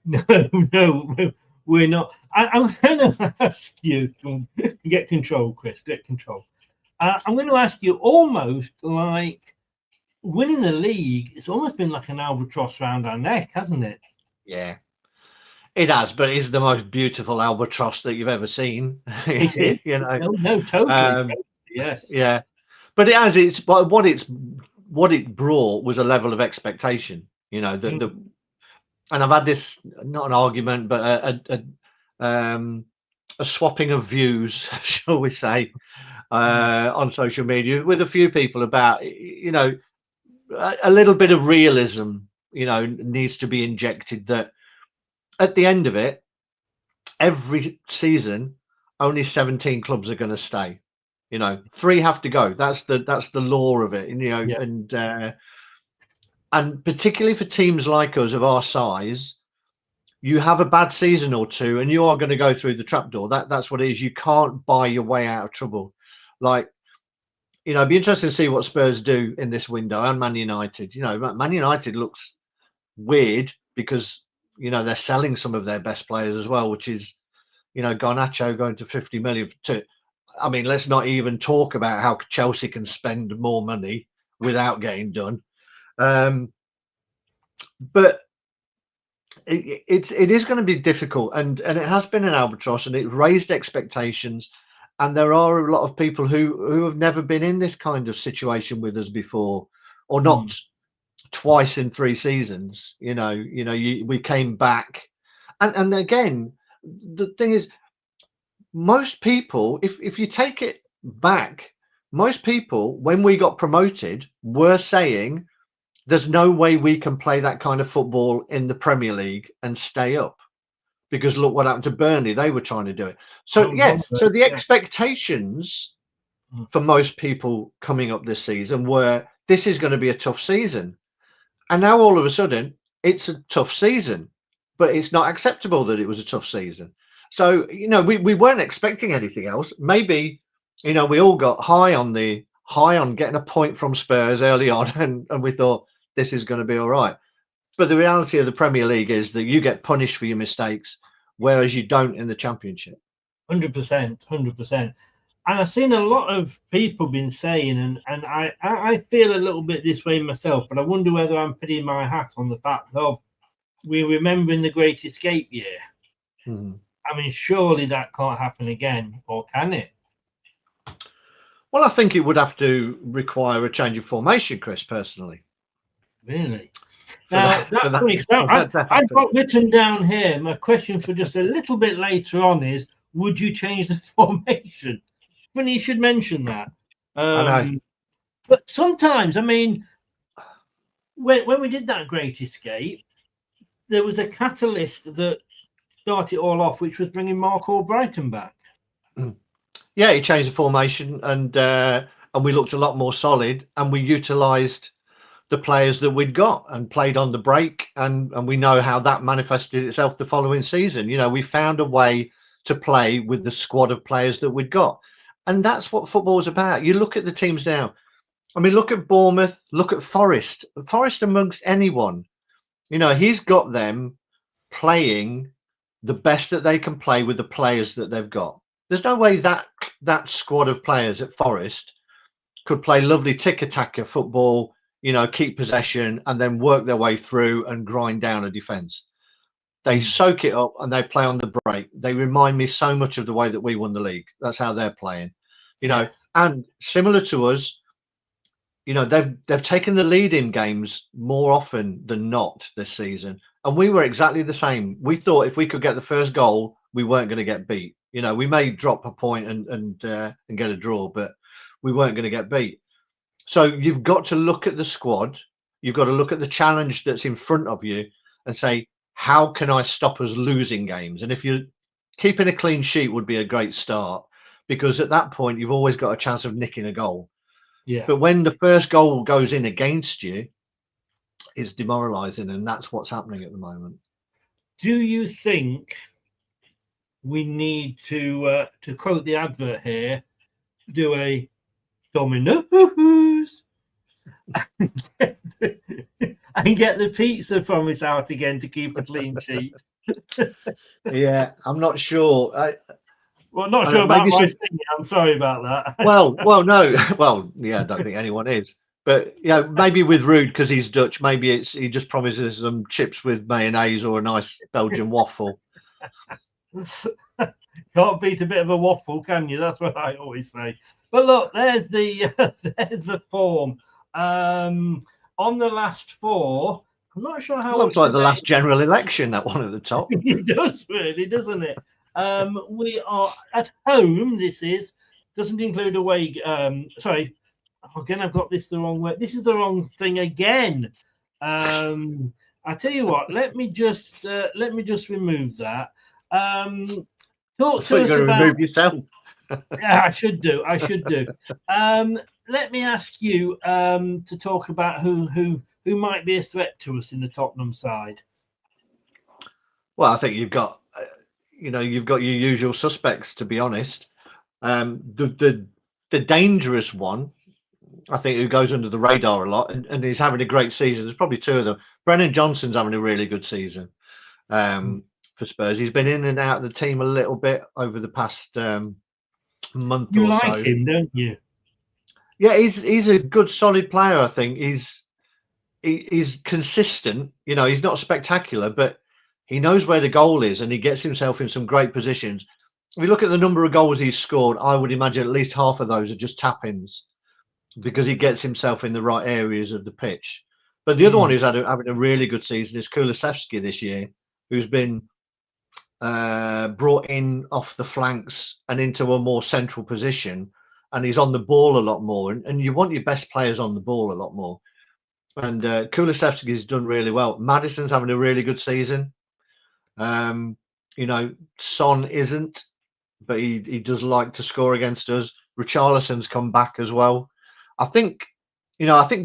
No, we're not. I'm going to ask you to get control, Chris. Get control. I'm going to ask you, almost like winning the league. It's almost been like an albatross around our neck, hasn't it? Yeah, it has, but it's the most beautiful albatross that you've ever seen. It is. You know. No, totally. Yes. Yeah, but it has. What it brought was a level of expectation. You know, and I've had this, not an argument, but a swapping of views, shall we say, on social media with a few people about, you know, a little bit of realism, you know, needs to be injected, that at the end of it, every season, only 17 clubs are going to stay. You know, 3 have to go. That's the law of it. And, you know, and particularly for teams like us of our size, you have a bad season or 2, and you are going to go through the trapdoor. That's what it is. You can't buy your way out of trouble. Like, you know, it'd be interesting to see what Spurs do in this window, and Man United. You know, Man United looks weird because they're selling some of their best players as well, which is, Garnacho going to 50 million. I mean, let's not even talk about how Chelsea can spend more money without getting done. But it is going to be difficult, and it has been an albatross, and it raised expectations. And there are a lot of people who have never been in this kind of situation with us before, or not twice in 3 seasons. We came back, and again, the thing is, most people, if you take it back, most people, when we got promoted, were saying there's no way we can play that kind of football in the Premier League and stay up, because look what happened to Burnley. They were trying to do it. So so the expectations for most people coming up this season were, this is going to be a tough season. And now all of a sudden it's a tough season, but it's not acceptable that it was a tough season. So, we weren't expecting anything else. Maybe, we all got high on getting a point from Spurs early on, and we thought this is going to be all right. But the reality of the Premier League is that you get punished for your mistakes, whereas you don't in the Championship. 100%, 100%. And I've seen a lot of people been saying, and I feel a little bit this way myself, but I wonder whether I'm putting my hat on the fact of we're remembering the Great Escape year. I mean, surely that can't happen again, or can it? Well, I think it would have to require a change of formation, Chris, personally. Really? Now, I've got written down here, my question for just a little bit later on is, would you change the formation? Funny you should mention that. I know. But sometimes, I mean, when we did that Great Escape, there was a catalyst that started it all off, which was bringing Mark Albrighton back. Yeah, he changed the formation, and we looked a lot more solid, and we utilised the players that we'd got and played on the break, and we know how that manifested itself the following season. We found a way to play with the squad of players that we'd got, and that's what football's about. You look at the teams now. I mean, look at Bournemouth, look at Forest amongst anyone. He's got them playing the best that they can play with the players that they've got. There's no way that squad of players at Forest could play lovely tick-a-tacker football, keep possession and then work their way through and grind down a defence. They soak it up and they play on the break. They remind me so much of the way that we won the league. That's how they're playing, and similar to us, they've taken the lead in games more often than not this season. And we were exactly the same. We thought if we could get the first goal, we weren't going to get beat. We may drop a point and get a draw, but we weren't going to get beat. So you've got to look at the squad. You've got to look at the challenge that's in front of you and say, how can I stop us losing games? And if you're keeping a clean sheet would be a great start, because at that point, you've always got a chance of nicking a goal. Yeah. But when the first goal goes in against you, it's demoralising, and that's what's happening at the moment. Do you think we need to quote the advert here, do a Domino's and get the pizza promise out again to keep a clean sheet? Yeah, I'm not sure. Well, not sure about my singing. I'm sorry about that. Well, no. Well, yeah, I don't think anyone is. But maybe with Ruud, because he's Dutch, maybe he just promises some chips with mayonnaise or a nice Belgian waffle. Can't beat a bit of a waffle, can you? That's what I always say. But look, there's the form. On the last 4, I'm not sure how. It looks like the last general election, that one at the top. It does really, doesn't it? We are at home. Doesn't include away. Sorry, again, I've got this the wrong way. This is the wrong thing again. I tell you what. Let me just remove that. Talk to us about. Remove yourself. Yeah, I should do. Let me ask you to talk about who might be a threat to us in the Tottenham side. Well, I think you've got your usual suspects, to be honest. The dangerous one, I think, who goes under the radar a lot and is having a great season. There's probably 2 of them. Brennan Johnson's having a really good season. for Spurs. He's been in and out of the team a little bit over the past month You or like so. him, don't you? Yeah, he's a good, solid player. I think he's consistent. You know, he's not spectacular, but he knows where the goal is, and he gets himself in some great positions. If we look at the number of goals he's scored, I would imagine at least half of those are just tap-ins because he gets himself in the right areas of the pitch. But the other one who's having a really good season is Kulusevski this year, who's been brought in off the flanks and into a more central position, and he's on the ball a lot more. And you want your best players on the ball a lot more. And Kulusevski's done really well. Maddison's having a really good season. You know, Son isn't, but he does like to score against us. Richarlison's come back as well. I think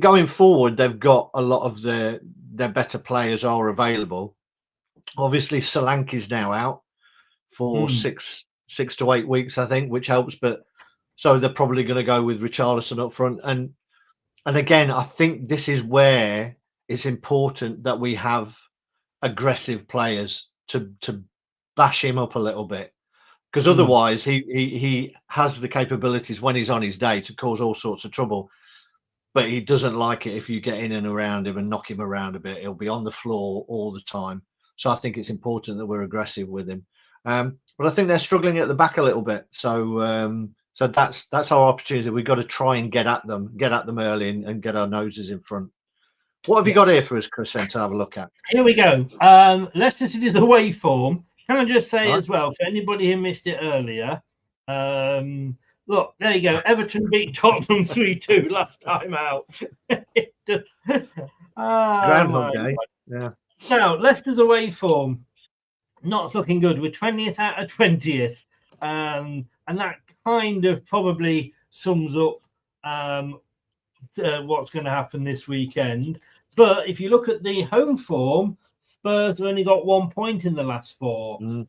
going forward, they've got a lot of their better players are available. Obviously, Solanke's now out for 6 to 8 weeks, I think, which helps. But so they're probably going to go with Richarlison up front. And again, I think this is where it's important that we have aggressive players to bash him up a little bit, because otherwise he has the capabilities when he's on his day to cause all sorts of trouble. But he doesn't like it if you get in and around him and knock him around a bit. He'll be on the floor all the time. So I think it's important that we're aggressive with him. But I think they're struggling at the back a little bit. So that's our opportunity. We've got to try and get at them early and get our noses in front. What have you got here for us, Chris, then, to have a look at? Here we go. Leicester City's away form. Can I just say as well, for anybody who missed it earlier, look, there you go. Everton beat Tottenham 3-2 last time out. Groundhog Day. Yeah. Now, Leicester's away form, not looking good. We're 20th out of 20th. And that kind of probably sums up what's going to happen this weekend. But if you look at the home form, Spurs have only got 1 point in the last 4. And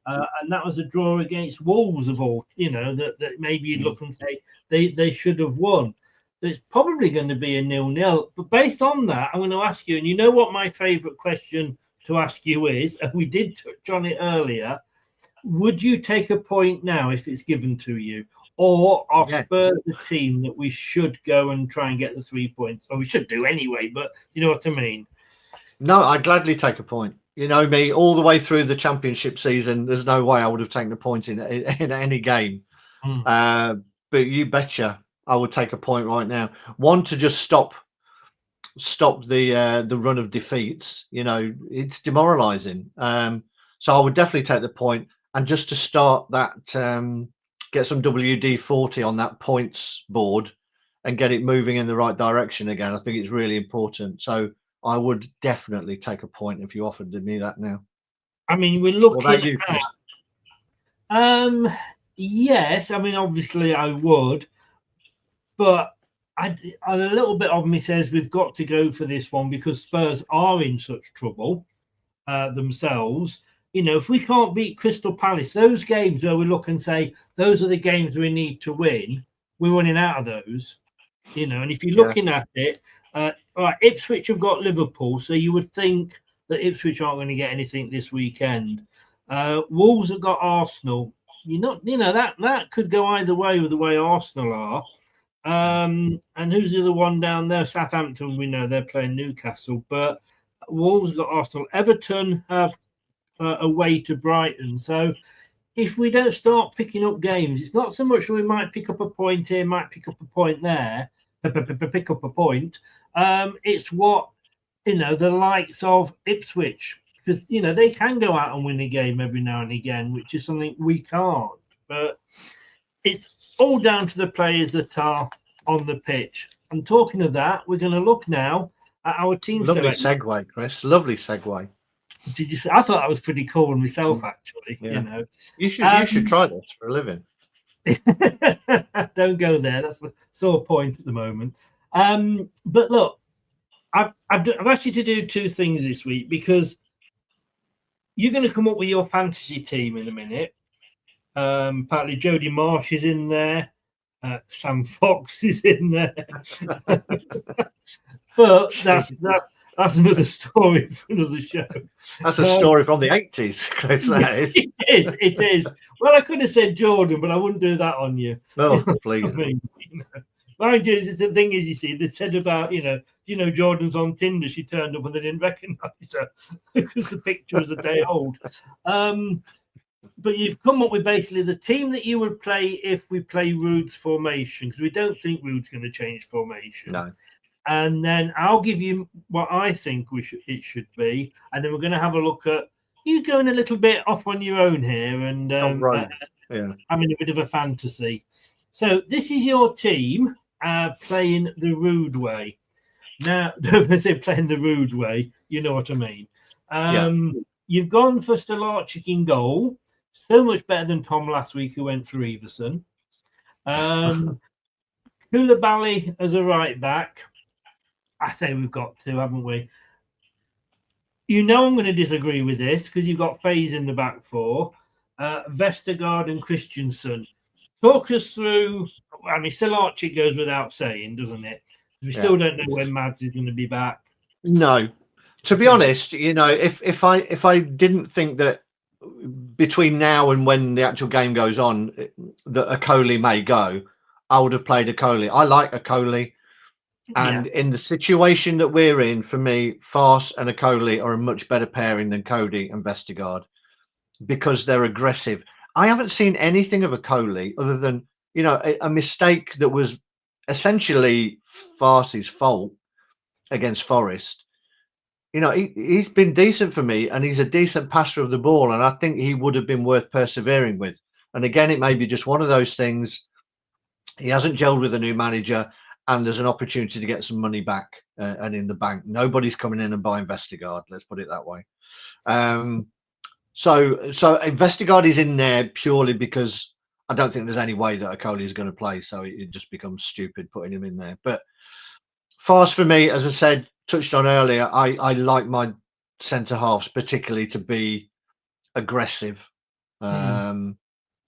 that was a draw against Wolves of all, that maybe you'd look and say they should have won. So it's probably going to be a 0-0. But based on that, I'm going to ask you, and you know what my favourite question to ask you is, and we did touch on it earlier, would you take a point now if it's given to you? Or are Spurs the team that we should go and try and get the 3 points? Or we should do anyway, but you know what I mean? No, I'd gladly take a point. You know me, all the way through the championship season, there's no way I would have taken a point in any game. But you betcha I would take a point right now. One, to just stop the run of defeats. You know, it's demoralising. So I would definitely take the point, and just to start that, get some WD-40 on that points board and get it moving in the right direction again. I think it's really important. So I would definitely take a point if you offered me that now. I mean, we're looking at... yes, I mean, obviously I would. But a little bit of me says we've got to go for this one because Spurs are in such trouble themselves. You know, if we can't beat Crystal Palace, those games where we look and say, those are the games we need to win, we're running out of those. You know, and if you're looking at it, right, Ipswich have got Liverpool, so you would think that Ipswich aren't going to get anything this weekend. Wolves have got Arsenal. That could go either way with the way Arsenal are. And who's the other one down there? Southampton, we know they're playing Newcastle, but Wolves have got Arsenal. Everton have away to Brighton. So if we don't start picking up games, it's not so much that we might pick up a point here, might pick up a point there, pick up a point. It's what, the likes of Ipswich, because, they can go out and win a game every now and again, which is something we can't. But it's all down to the players that are on the pitch. And talking of that, we're going to look now at our team selection. Lovely segue, Chris. Lovely segue. Did you say? I thought that was pretty cool myself, actually. Yeah. You should try this for a living. Don't go there. That's a sore point at the moment. But look, I've asked you to do 2 things this week because you're going to come up with your fantasy team in a minute. Partly Jody Marsh is in there. Sam Fox is in there. But That's another story for another show. That's a story from the 80s, Chris. That is. It is. It is. Well, I could have said Jordan, but I wouldn't do that on you. Oh, You know please. what I mean? Mind you, the thing is, you see, they said about, Jordan's on Tinder. She turned up and they didn't recognise her because the picture was a day old. But you've come up with basically the team that you would play if we play Rude's formation, because we don't think Rude's going to change formation. No. And then I'll give you what I think it should be, and then we're going to have a look at you going a little bit off on your own here and Right. having a bit of a fantasy. So this is your team playing the Rude way. Now, if I say playing the Rude way, you know what I mean. You've gone for Stolarczyk in goal. So much better than Tom last week, who went for Everson. Koulibaly as a right back. I say we've got to, haven't we? I'm going to disagree with this because you've got Faze in the back four, Vestergaard and Christensen. Talk us through. I mean, Stolarczyk goes without saying, doesn't it? We still don't know when Mads is going to be back. No, to be honest, if I didn't think that between now and when the actual game goes on that Okoli may go, I would have played Okoli. I like Okoli. And in the situation that we're in, for me, Farce and Okoli are a much better pairing than Cody and Vestergaard because they're aggressive. I haven't seen anything of Okoli other than, a mistake that was essentially Farce's fault against Forest. He's been decent for me and he's a decent passer of the ball. And I think he would have been worth persevering with. And again, it may be just one of those things. He hasn't gelled with a new manager. And there's an opportunity to get some money back and in the bank. Nobody's coming in and buying Vestergaard. Let's put it that way. So Vestergaard is in there purely because I don't think there's any way that Okoli is going to play. So it just becomes stupid putting him in there. But Farce for me, as I said, touched on earlier, I like my centre halves particularly to be aggressive. And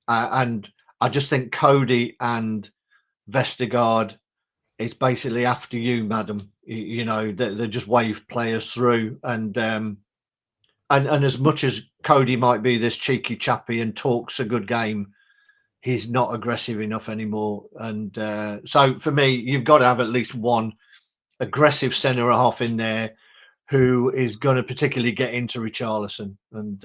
I just think Cody and Vestergaard, it's basically after you, madam. They just wave players through, and as much as Cody might be this cheeky chappy and talks a good game, he's not aggressive enough anymore. And so for me, you've got to have at least one aggressive centre half in there who is going to particularly get into Richarlison and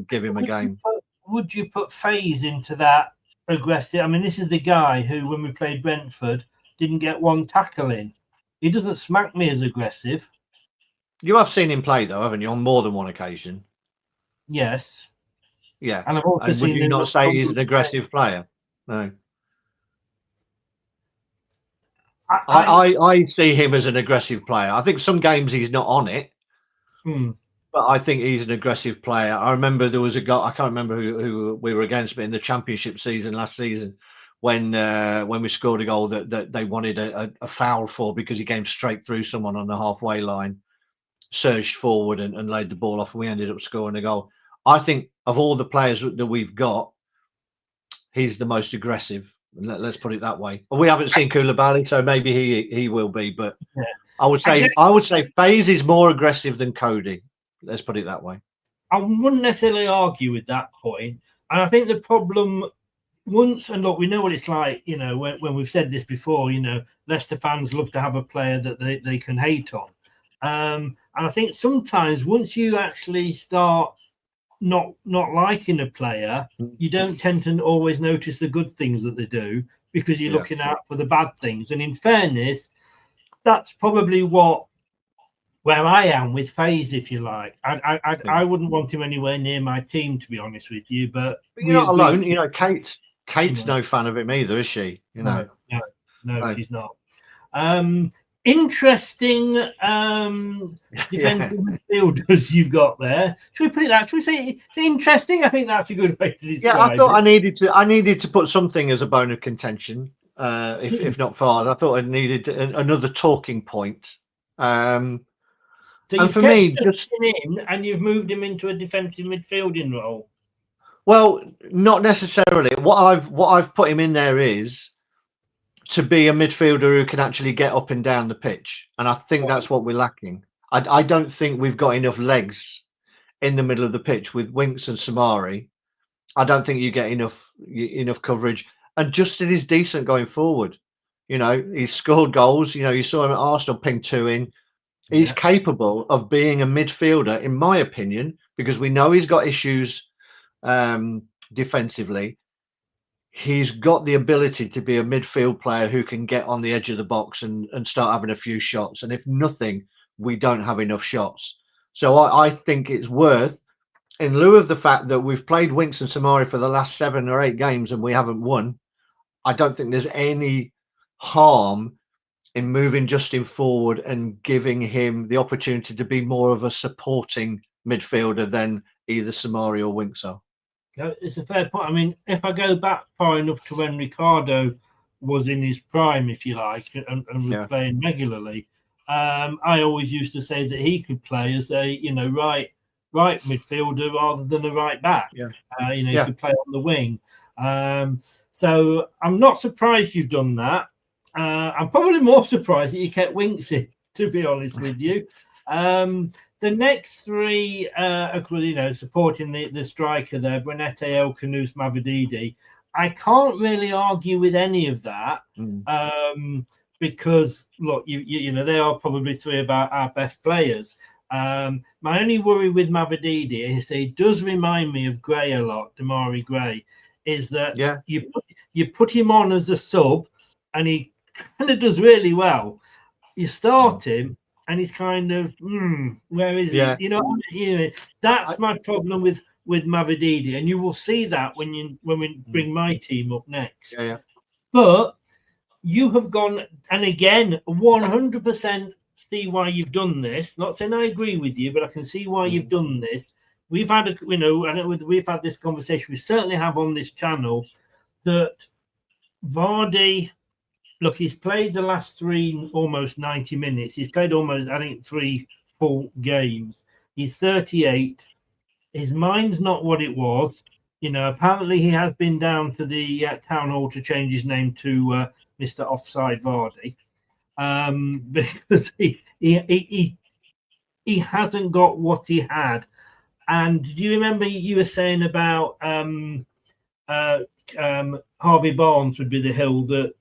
give him a game. Would you put Faze into that aggressive? I mean, this is the guy who, when we played Brentford, didn't get one tackle in. He doesn't smack me as aggressive. You have seen him play, though, haven't you, on more than one occasion? Yes. Yeah. And I've also and seen would you not say he's an aggressive player? No. I see him as an aggressive player. I think some games he's not on it, but I think he's an aggressive player. I remember there was a guy, I can't remember who we were against, but in the championship season last season, when we scored a goal that they wanted a foul for because he came straight through someone on the halfway line, surged forward and laid the ball off, and we ended up scoring a goal. I think of all the players that we've got, he's the most aggressive. Let's put it that way. We haven't seen Koulibaly, so maybe he will be, but I would say Faze is more aggressive than Cody. Let's put it that way. I wouldn't necessarily argue with that point. And I think the problem and look, we know what it's like, when we've said this before, Leicester fans love to have a player that they can hate on. And I think sometimes once you actually start not liking a player, you don't tend to always notice the good things that they do because you're looking out for the bad things. And in fairness, that's probably where I am with Faze, if you like. I wouldn't want him anywhere near my team, to be honest with you. But you're not alone. Kate's no fan of him either, is she? No, she's not. Interesting defensive midfielders you've got there. Should we put it that? Should we say it's interesting? I think that's a good way to describe it. Yeah, I thought I needed to put something as a bone of contention, if not far. I thought I needed another talking point. So and for me, just in and you've moved him into a defensive midfielding role. Well, not necessarily. What I've put him in there is to be a midfielder who can actually get up and down the pitch, and I think that's what we're lacking. I don't think we've got enough legs in the middle of the pitch with Winks and Samari. I don't think you get enough coverage. And Justin is decent going forward. You know, he's scored goals. You know, you saw him at Arsenal ping 2 in. He's capable of being a midfielder, in my opinion, because we know he's got issues defensively. He's got the ability to be a midfield player who can get on the edge of the box and start having a few shots. And if nothing, we don't have enough shots. So I think it's worth, in lieu of the fact that we've played Winks and Samari for the last 7 or 8 games and we haven't won, I don't think there's any harm in moving Justin forward and giving him the opportunity to be more of a supporting midfielder than either Samari or Winks are. It's a fair point. I mean, if I go back far enough to when Ricardo was in his prime, if you like, and was playing regularly, I always used to say that he could play as a, right midfielder rather than a right back. He could play on the wing. So I'm not surprised you've done that. I'm probably more surprised that you kept Winks in, to be honest with you. The next 3, supporting the striker there, Brunette, El-Khanous, Mavididi. I can't really argue with any of that because, look, they are probably 3 of our best players. My only worry with Mavididi is he does remind me of Gray a lot, Damari Gray, is that you put him on as a sub and he kind of does really well. You start him and he's kind of, where is he? That's my problem with Mavididi, and you will see that when we bring my team up next. But you have gone, and again, 100% see why you've done this. Not saying I agree with you, but I can see why you've done this. We've had, we've had this conversation. We certainly have on this channel that Vardy. Look, he's played the last 3 almost 90 minutes. He's played almost, I think, 3 full games. He's 38. His mind's not what it was. Apparently he has been down to the town hall to change his name to Mr. Offside Vardy because he hasn't got what he had. And do you remember you were saying about Harvey Barnes would be the hill that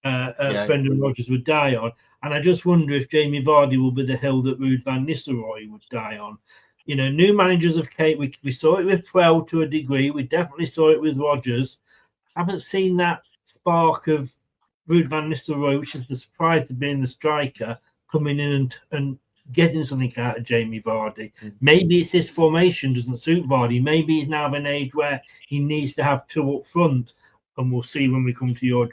Brendan Rodgers would die on, and I just wonder if Jamie Vardy will be the hill that Ruud van Nistelrooy would die on. New managers of Kate. We saw it with Prel to a degree. We definitely saw it with Rodgers. Haven't seen that spark of Ruud van Nistelrooy, which is the surprise of being the striker, coming in and getting something out of Jamie Vardy. Maybe it's his formation doesn't suit Vardy. Maybe he's now of an age where he needs to have 2 up front. And we'll see when we come to your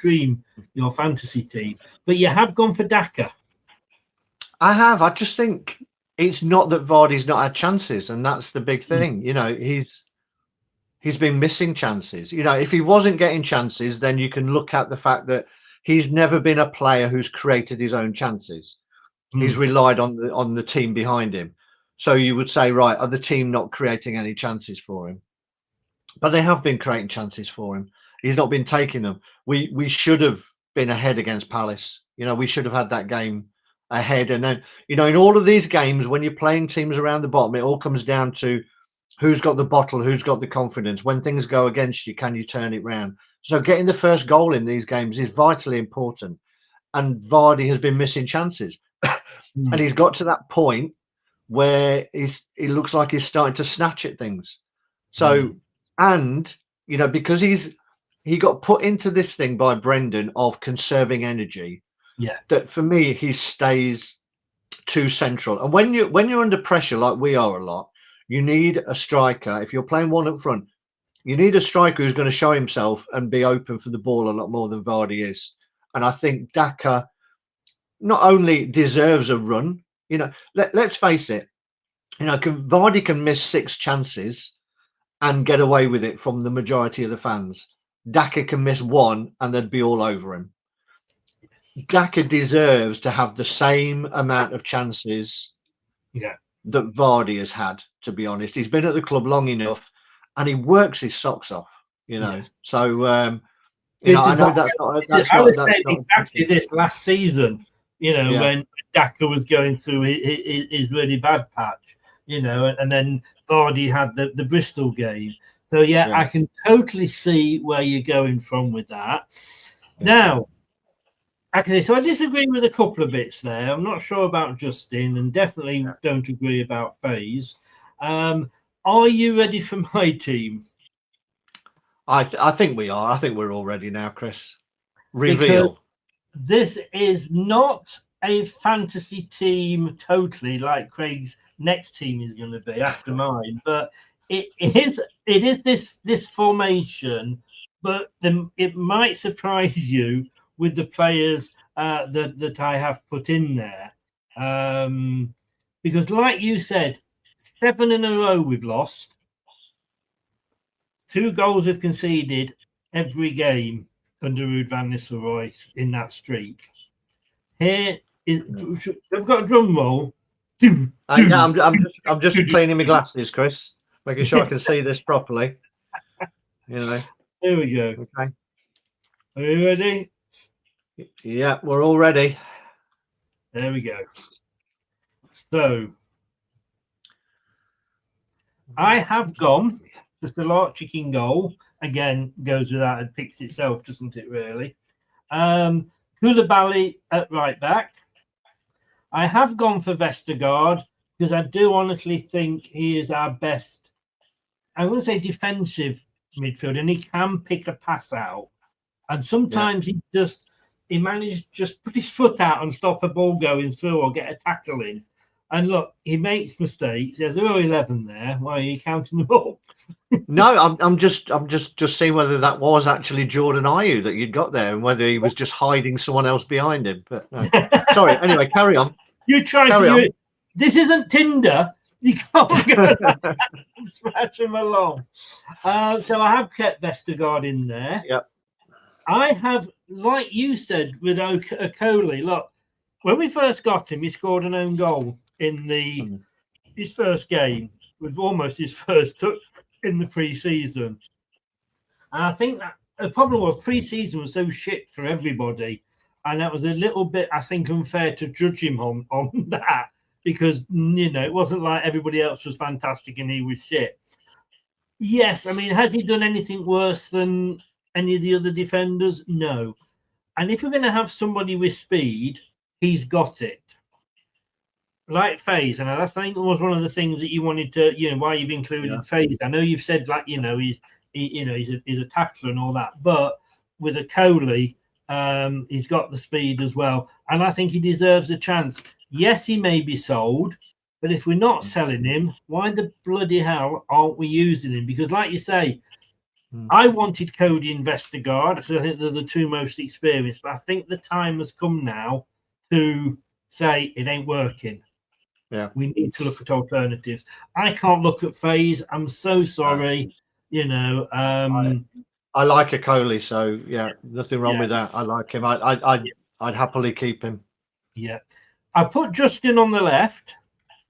fantasy team. But you have gone for Daka. I have. I just think it's not that Vardy's not had chances, and that's the big thing. He's been missing chances. If he wasn't getting chances, then you can look at the fact that he's never been a player who's created his own chances. He's relied on the team behind him. So you would say, right, are the team not creating any chances for him? But they have been creating chances for him. He's not been taking them. We should have been ahead against Palace. We should have had that game ahead. And then, in all of these games, when you're playing teams around the bottom, it all comes down to who's got the bottle, who's got the confidence. When things go against you, can you turn it round? So getting the first goal in these games is vitally important. And Vardy has been missing chances. And he's got to that point where it looks like he's starting to snatch at things. So, and, because he got put into this thing by Brendan of conserving energy. That for me, he stays too central. And when you're under pressure, like we are a lot, you need a striker. If you're playing 1 up front, you need a striker who's going to show himself and be open for the ball a lot more than Vardy is. And I think Daka not only deserves a run, let's face it, Vardy can miss 6 chances and get away with it from the majority of the fans. Daka can miss 1 and they'd be all over him. Daka deserves to have the same amount of chances that Vardy has had, to be honest. He's been at the club long enough and he works his socks off, So, I know that's not exactly this last season. when Daka was going through his really bad patch, and then Vardy had the Bristol game. So, I can totally see where you're going from with that. Now, okay, so I disagree with a couple of bits there. I'm not sure about Justin, and definitely don't agree about FaZe. Are you ready for my team? I think we are. I think we're all ready now, Chris. Reveal. Because this is not a fantasy team totally like Craig's next team is going to be after mine, but it is this formation, but it might surprise you with the players that I have put in there, because like you said, 7 in a row we've lost, 2 goals we've conceded every game under Ruud van Nistelrooy in that streak. Here is, I've got a drum roll. I'm just cleaning my glasses, Chris, making sure I can see this properly. Here we go. Okay. Are you ready? Yeah, we're all ready. There we go. So I have gone just a lot chicken goal. Again, goes without, it picks itself, doesn't it, really? Koulibaly at right back. I have gone for Vestergaard because I do honestly think he is our best, I'm going to say defensive midfield, and he can pick a pass out. And sometimes he manages to just put his foot out and stop a ball going through or get a tackle in. And look, he makes mistakes. There's 11 there. Why are you counting them up? No, I'm just seeing whether that was actually Jordan Ayew that you'd got there, and whether he was just hiding someone else behind him. But no. Sorry. Anyway, carry on. You try to do it. This isn't Tinder. You can't go and scratch him along. So I have kept Vestergaard in there. Yep. I have, like you said, with Okoli. Look, when we first got him, he scored an own goal in his first game, with almost his first in the pre-season. And I think that the problem was pre-season was so shit for everybody, and that was a little bit, I think, unfair to judge him on that, because it wasn't like everybody else was fantastic and he was shit. Yes, I mean, has he done anything worse than any of the other defenders? No. And if we're going to have somebody with speed, he's got it. Like FaZe, and I think it was one of the things that you wanted to, why you've included FaZe. I know you've said he's a tackler and all that, but with Okoli, he's got the speed as well, and I think he deserves a chance. Yes, he may be sold, but if we're not selling him, why the bloody hell aren't we using him? Because, like you say, I wanted Cody and Vestergaard because I think they're the 2 most experienced, but I think the time has come now to say it ain't working. Yeah, we need to look at alternatives. I can't look at FaZe. I'm so sorry. I like Okoli, so nothing wrong with that. I like him. I'd happily keep him. Yeah, I put Justin on the left.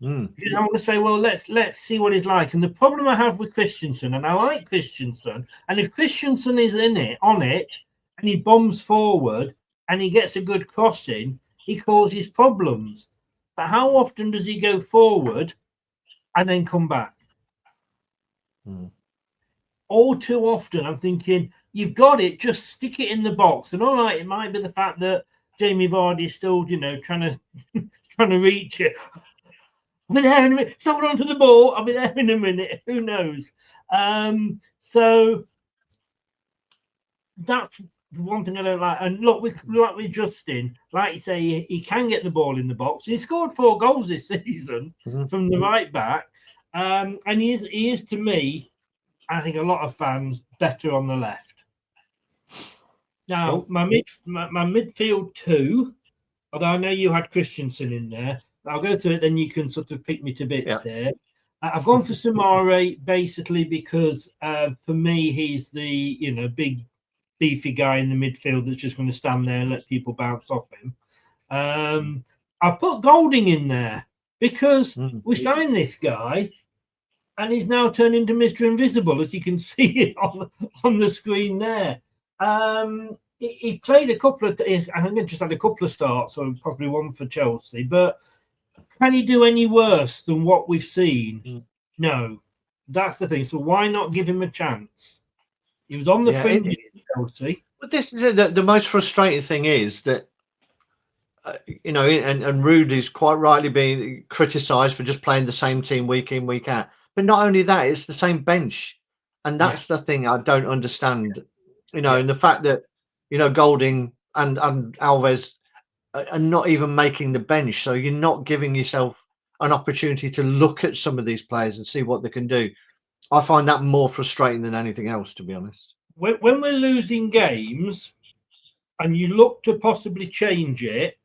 I want to say, well, let's see what he's like. And the problem I have with Christensen, and I like Christensen, and if Christensen is on it, and he bombs forward and he gets a good crossing, he causes problems. But how often does he go forward and then come back? All too often, I'm thinking, you've got it, just stick it in the box. And all right, it might be the fact that Jamie Vardy is still, trying to reach it. I'll be there in a minute. Hold on to the ball. I'll be there in a minute. Who knows? So that's the one thing I don't like. And look, with Justin, like you say, he can get the ball in the box. He scored 4 goals this season from the right back. And he is, to me, I think a lot of fans, better on the left. Now, my midfield 2, although I know you had Christensen in there, I'll go to it, then you can sort of pick me to bits here. I've gone for Samare basically because for me, he's the big, beefy guy in the midfield that's just going to stand there and let people bounce off him. I put Golding in there because we signed this guy and he's now turned into Mr. Invisible, as you can see it on the screen there. he played a couple of. I think he just had a couple of starts, so probably one for Chelsea. But can he do any worse than what we've seen? No, that's the thing. So why not give him a chance? He was on the fringe of Chelsea. But this is the most frustrating thing is that and Rude is quite rightly being criticised for just playing the same team week in, week out. But not only that, it's the same bench, and that's the thing I don't understand. And the fact that Golding and Alves are not even making the bench, so you're not giving yourself an opportunity to look at some of these players and see what they can do. I find that more frustrating than anything else, to be honest. When we're losing games, and you look to possibly change it.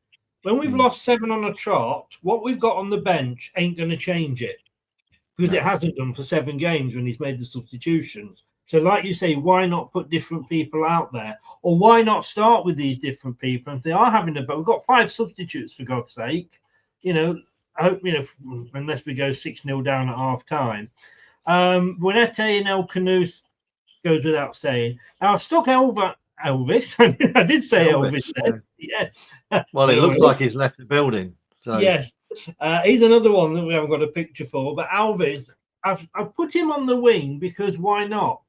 When we've lost 7 on a trot, what we've got on the bench ain't going to change it because it hasn't done for 7 games when he's made the substitutions. So like you say, why not put different people out there? Or why not start with these different people? If they are having but we've got 5 substitutes, for God's sake. I hope, unless we go 6-0 down at half time. Buenete and El Canus goes without saying. Now, I've stuck Elvis. I did say Elvis. Yes. Well, it looks like he's left the building. So. Yes. He's another one that we haven't got a picture for. But Alves, I've put him on the wing because why not?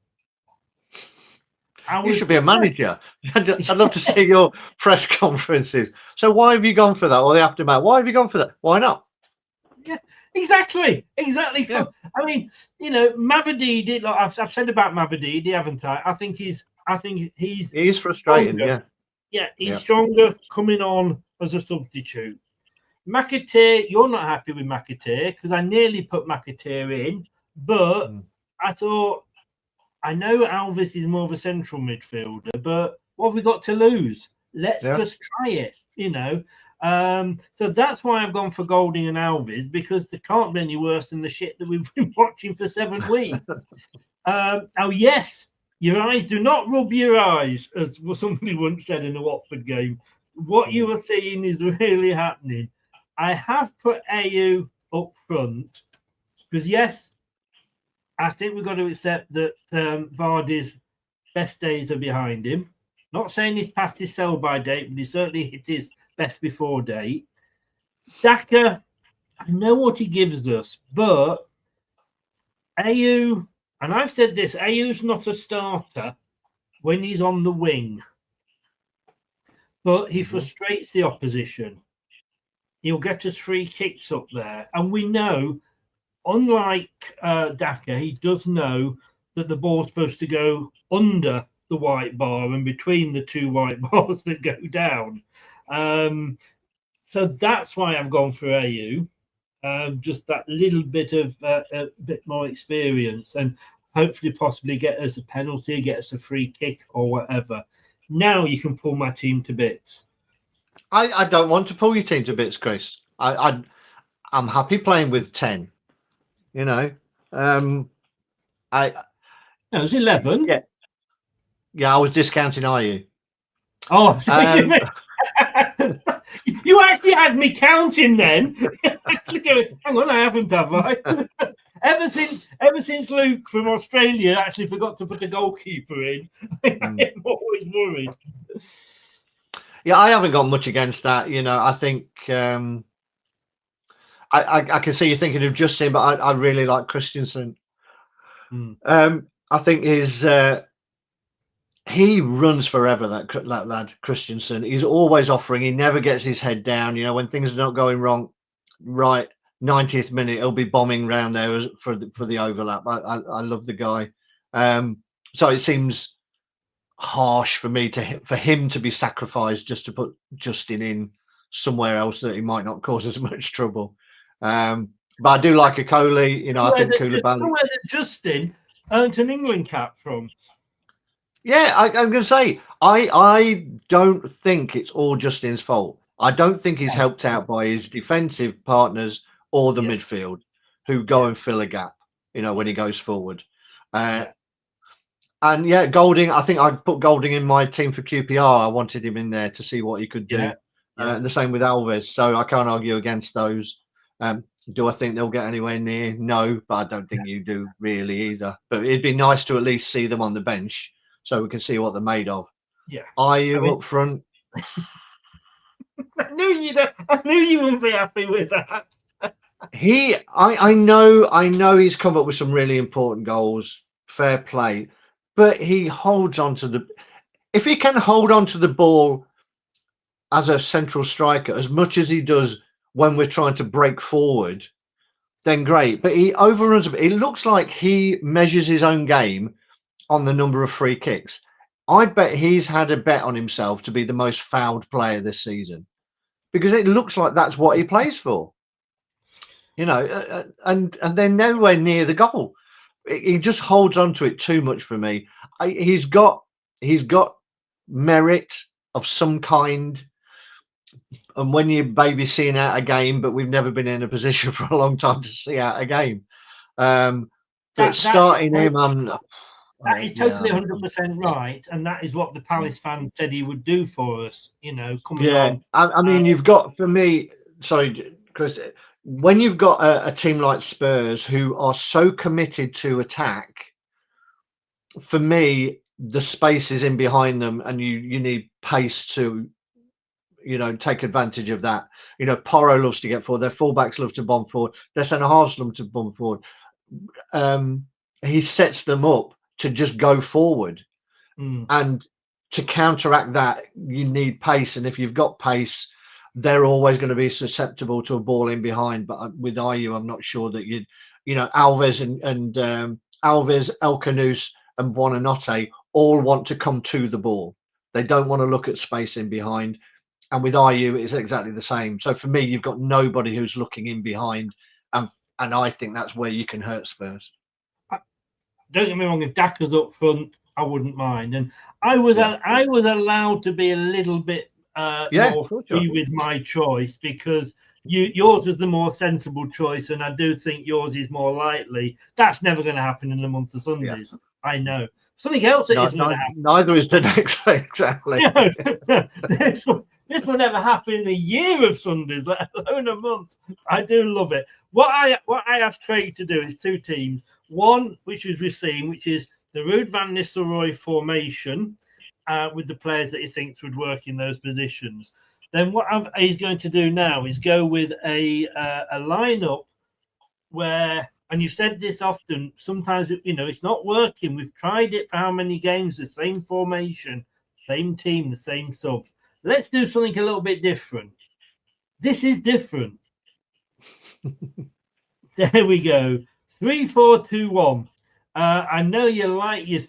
You should be a manager. I'd love to see your press conferences. So why have you gone for that? Or the aftermath? Why have you gone for that? Why not? Yeah, exactly. Yeah. I mean, Mavididi. Like I've said about Mavididi, haven't I? I think he's frustrating. Stronger. Yeah, he's stronger coming on as a substitute. McAteer, you're not happy with McAteer because I nearly put McAteer in, but I thought I know Alves is more of a central midfielder, but what have we got to lose? Let's just try it, So that's why I've gone for Golding and Alves because they can't be any worse than the shit that we've been watching for 7 weeks. Yes. Your eyes do not rub your eyes, as somebody once said in a Watford game. What you are seeing is really happening. I have put AU up front because, yes, I think we've got to accept that Vardy's best days are behind him. Not saying he's past his sell-by date, but he certainly hit his best before date. Daka, I know what he gives us, but AU... And I've said this, Ayu's not a starter when he's on the wing. But he frustrates the opposition. He'll get us free kicks up there. And we know, unlike Daka, he does know that the ball's supposed to go under the white bar and between the 2 white bars that go down. So that's why I've gone for AU. Just that little bit of a bit more experience and hopefully possibly get us a penalty, get us a free kick or whatever. Now you can pull my team to bits. I don't want to pull your team to bits, Chris. I'm happy playing with 10. No, it was 11. Yeah, I was discounting IU. Oh, you actually had me counting then. Actually going, hang on, I haven't, have I? Ever since Luke from Australia actually forgot to put a goalkeeper in, I'm always worried. Yeah, I haven't got much against that. I think I can see you thinking of Justin, but I really like Christensen. I think he runs forever, that lad, Christensen. He's always offering. He never gets his head down. When things are not going wrong, right, 90th minute, he'll be bombing around there for the overlap. I love the guy. So it seems harsh for me for him to be sacrificed just to put Justin in somewhere else that he might not cause as much trouble. But I do like a Coley. I think Koulibaly. Where did Justin earned an England cap from? Yeah, I'm going to say, I don't think it's all Justin's fault. I don't think he's helped out by his defensive partners or the midfield who go and fill a gap, when he goes forward. And Golding, I think I'd put Golding in my team for QPR. I wanted him in there to see what he could do. And the same with Alves. So I can't argue against those. Do I think they'll get anywhere near? No, but I don't think you do really either. But it'd be nice to at least see them on the bench, so we can see what they're made of. Yeah. Ayew up front. I knew you wouldn't be happy with that. I know he's come up with some really important goals. Fair play, but he holds on to the. If he can hold on to the ball as a central striker as much as he does when we're trying to break forward, then great. But he overruns. It looks like he measures his own game on the number of free kicks. I bet he's had a bet on himself to be the most fouled player this season, because it looks like that's what he plays for. And they're nowhere near the goal. He just holds on to it too much for me. He's got merit of some kind. And when you're baby seeing out a game, but we've never been in a position for a long time to see out a game. But starting him, that is totally 100% right, and that is what the Palace fan said he would do for us. Coming on. I mean, you've got, for me. Sorry, Chris. When you've got a team like Spurs who are so committed to attack, for me, the space is in behind them, and you need pace to, take advantage of that. Porro loves to get forward. Their fullbacks love to bomb forward. Their centre halves love to bomb forward. He sets them up to just go forward, and to counteract that, you need pace. And if you've got pace, they're always going to be susceptible to a ball in behind. But with Ayew, I'm not sure that Alves and Alves, El Canous, and Buonanotte all want to come to the ball. They don't want to look at space in behind. And with Ayew, it's exactly the same. So for me, you've got nobody who's looking in behind, and I think that's where you can hurt Spurs. Don't get me wrong, if Daka's up front, I wouldn't mind. And I was allowed to be a little bit more free with my choice, because yours was the more sensible choice, and I do think yours is more likely. That's never going to happen in the month of Sundays. Yeah. I know. Something else that isn't going to happen. Neither is the next, exactly. This will never happen in a year of Sundays, let alone a month. I do love it. What I asked Craig to do is two teams. One, which we've seen, which is the Ruud van Nistelrooy formation with the players that he thinks would work in those positions. Then what he's going to do now is go with a lineup where, and you said this often, sometimes it's not working. We've tried it for how many games? The same formation, same team, the same subs. Let's do something a little bit different. This is different. There we go. 3-4-2-1. I know you like your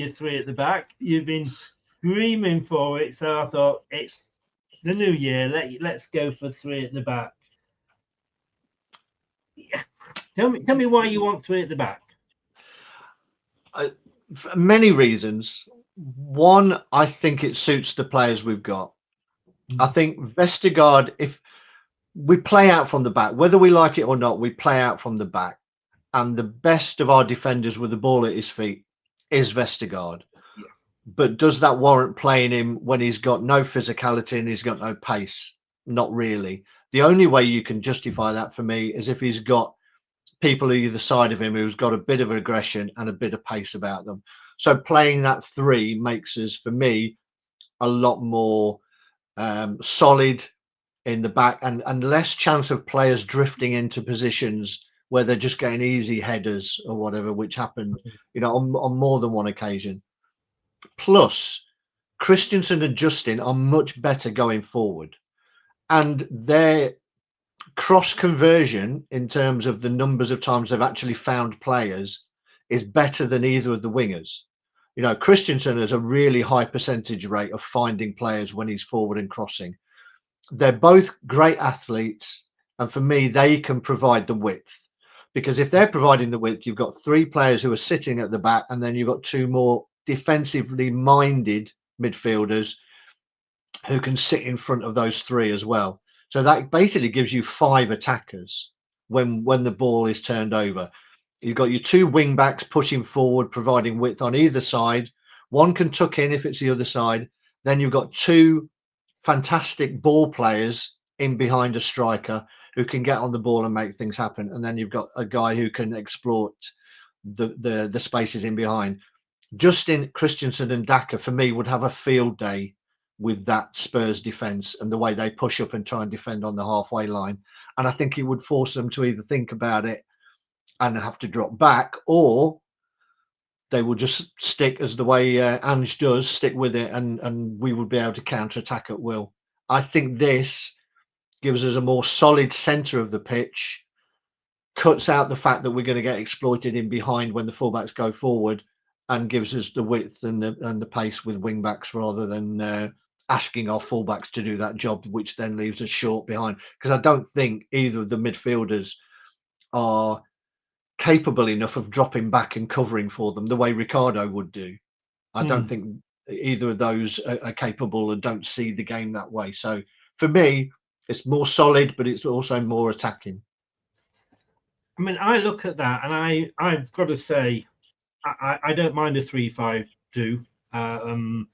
three at the back. You've been screaming for it, so I thought it's the new year. Let's go for three at the back. Tell me why you want three at the back. For many reasons. One, I think it suits the players we've got. I think Vestergaard, if we play out from the back, whether we like it or not, we play out from the back. And the best of our defenders with the ball at his feet is Vestergaard. Yeah. But does that warrant playing him when he's got no physicality and he's got no pace? Not really. The only way you can justify that for me is if he's got people either side of him who's got a bit of aggression and a bit of pace about them. So playing that three makes us, for me, a lot more solid in the back, and less chance of players drifting into positions where they're just getting easy headers or whatever, which happened, on more than one occasion. Plus, Christensen and Justin are much better going forward, and their cross conversion in terms of the numbers of times they've actually found players is better than either of the wingers. Christensen has a really high percentage rate of finding players when he's forward and crossing. They're both great athletes, and for me, they can provide the width, because if they're providing the width, you've got three players who are sitting at the back, and then you've got two more defensively minded midfielders who can sit in front of those three as well. So that basically gives you five attackers when the ball is turned over. You've got your two wing backs pushing forward, providing width on either side. One can tuck in if it's the other side. Then you've got two fantastic ball players in behind a striker who can get on the ball and make things happen. And then you've got a guy who can exploit the spaces in behind. Justin, Christensen and Daka, for me, would have a field day with that Spurs defence and the way they push up and try and defend on the halfway line. And I think it would force them to either think about it and have to drop back, or they will just stick as the way Ange does, stick with it, and we would be able to counter-attack at will. I think this gives us a more solid centre of the pitch, cuts out the fact that we're going to get exploited in behind when the fullbacks go forward, and gives us the width and the pace with wing backs rather than asking our fullbacks to do that job, which then leaves us short behind. Because I don't think either of the midfielders are capable enough of dropping back and covering for them the way Ricardo would do. I don't think either of those are capable and don't see the game that way. So for me, it's more solid, but it's also more attacking. I mean, I look at that and I've got to say, I don't mind a 3-5-2, 1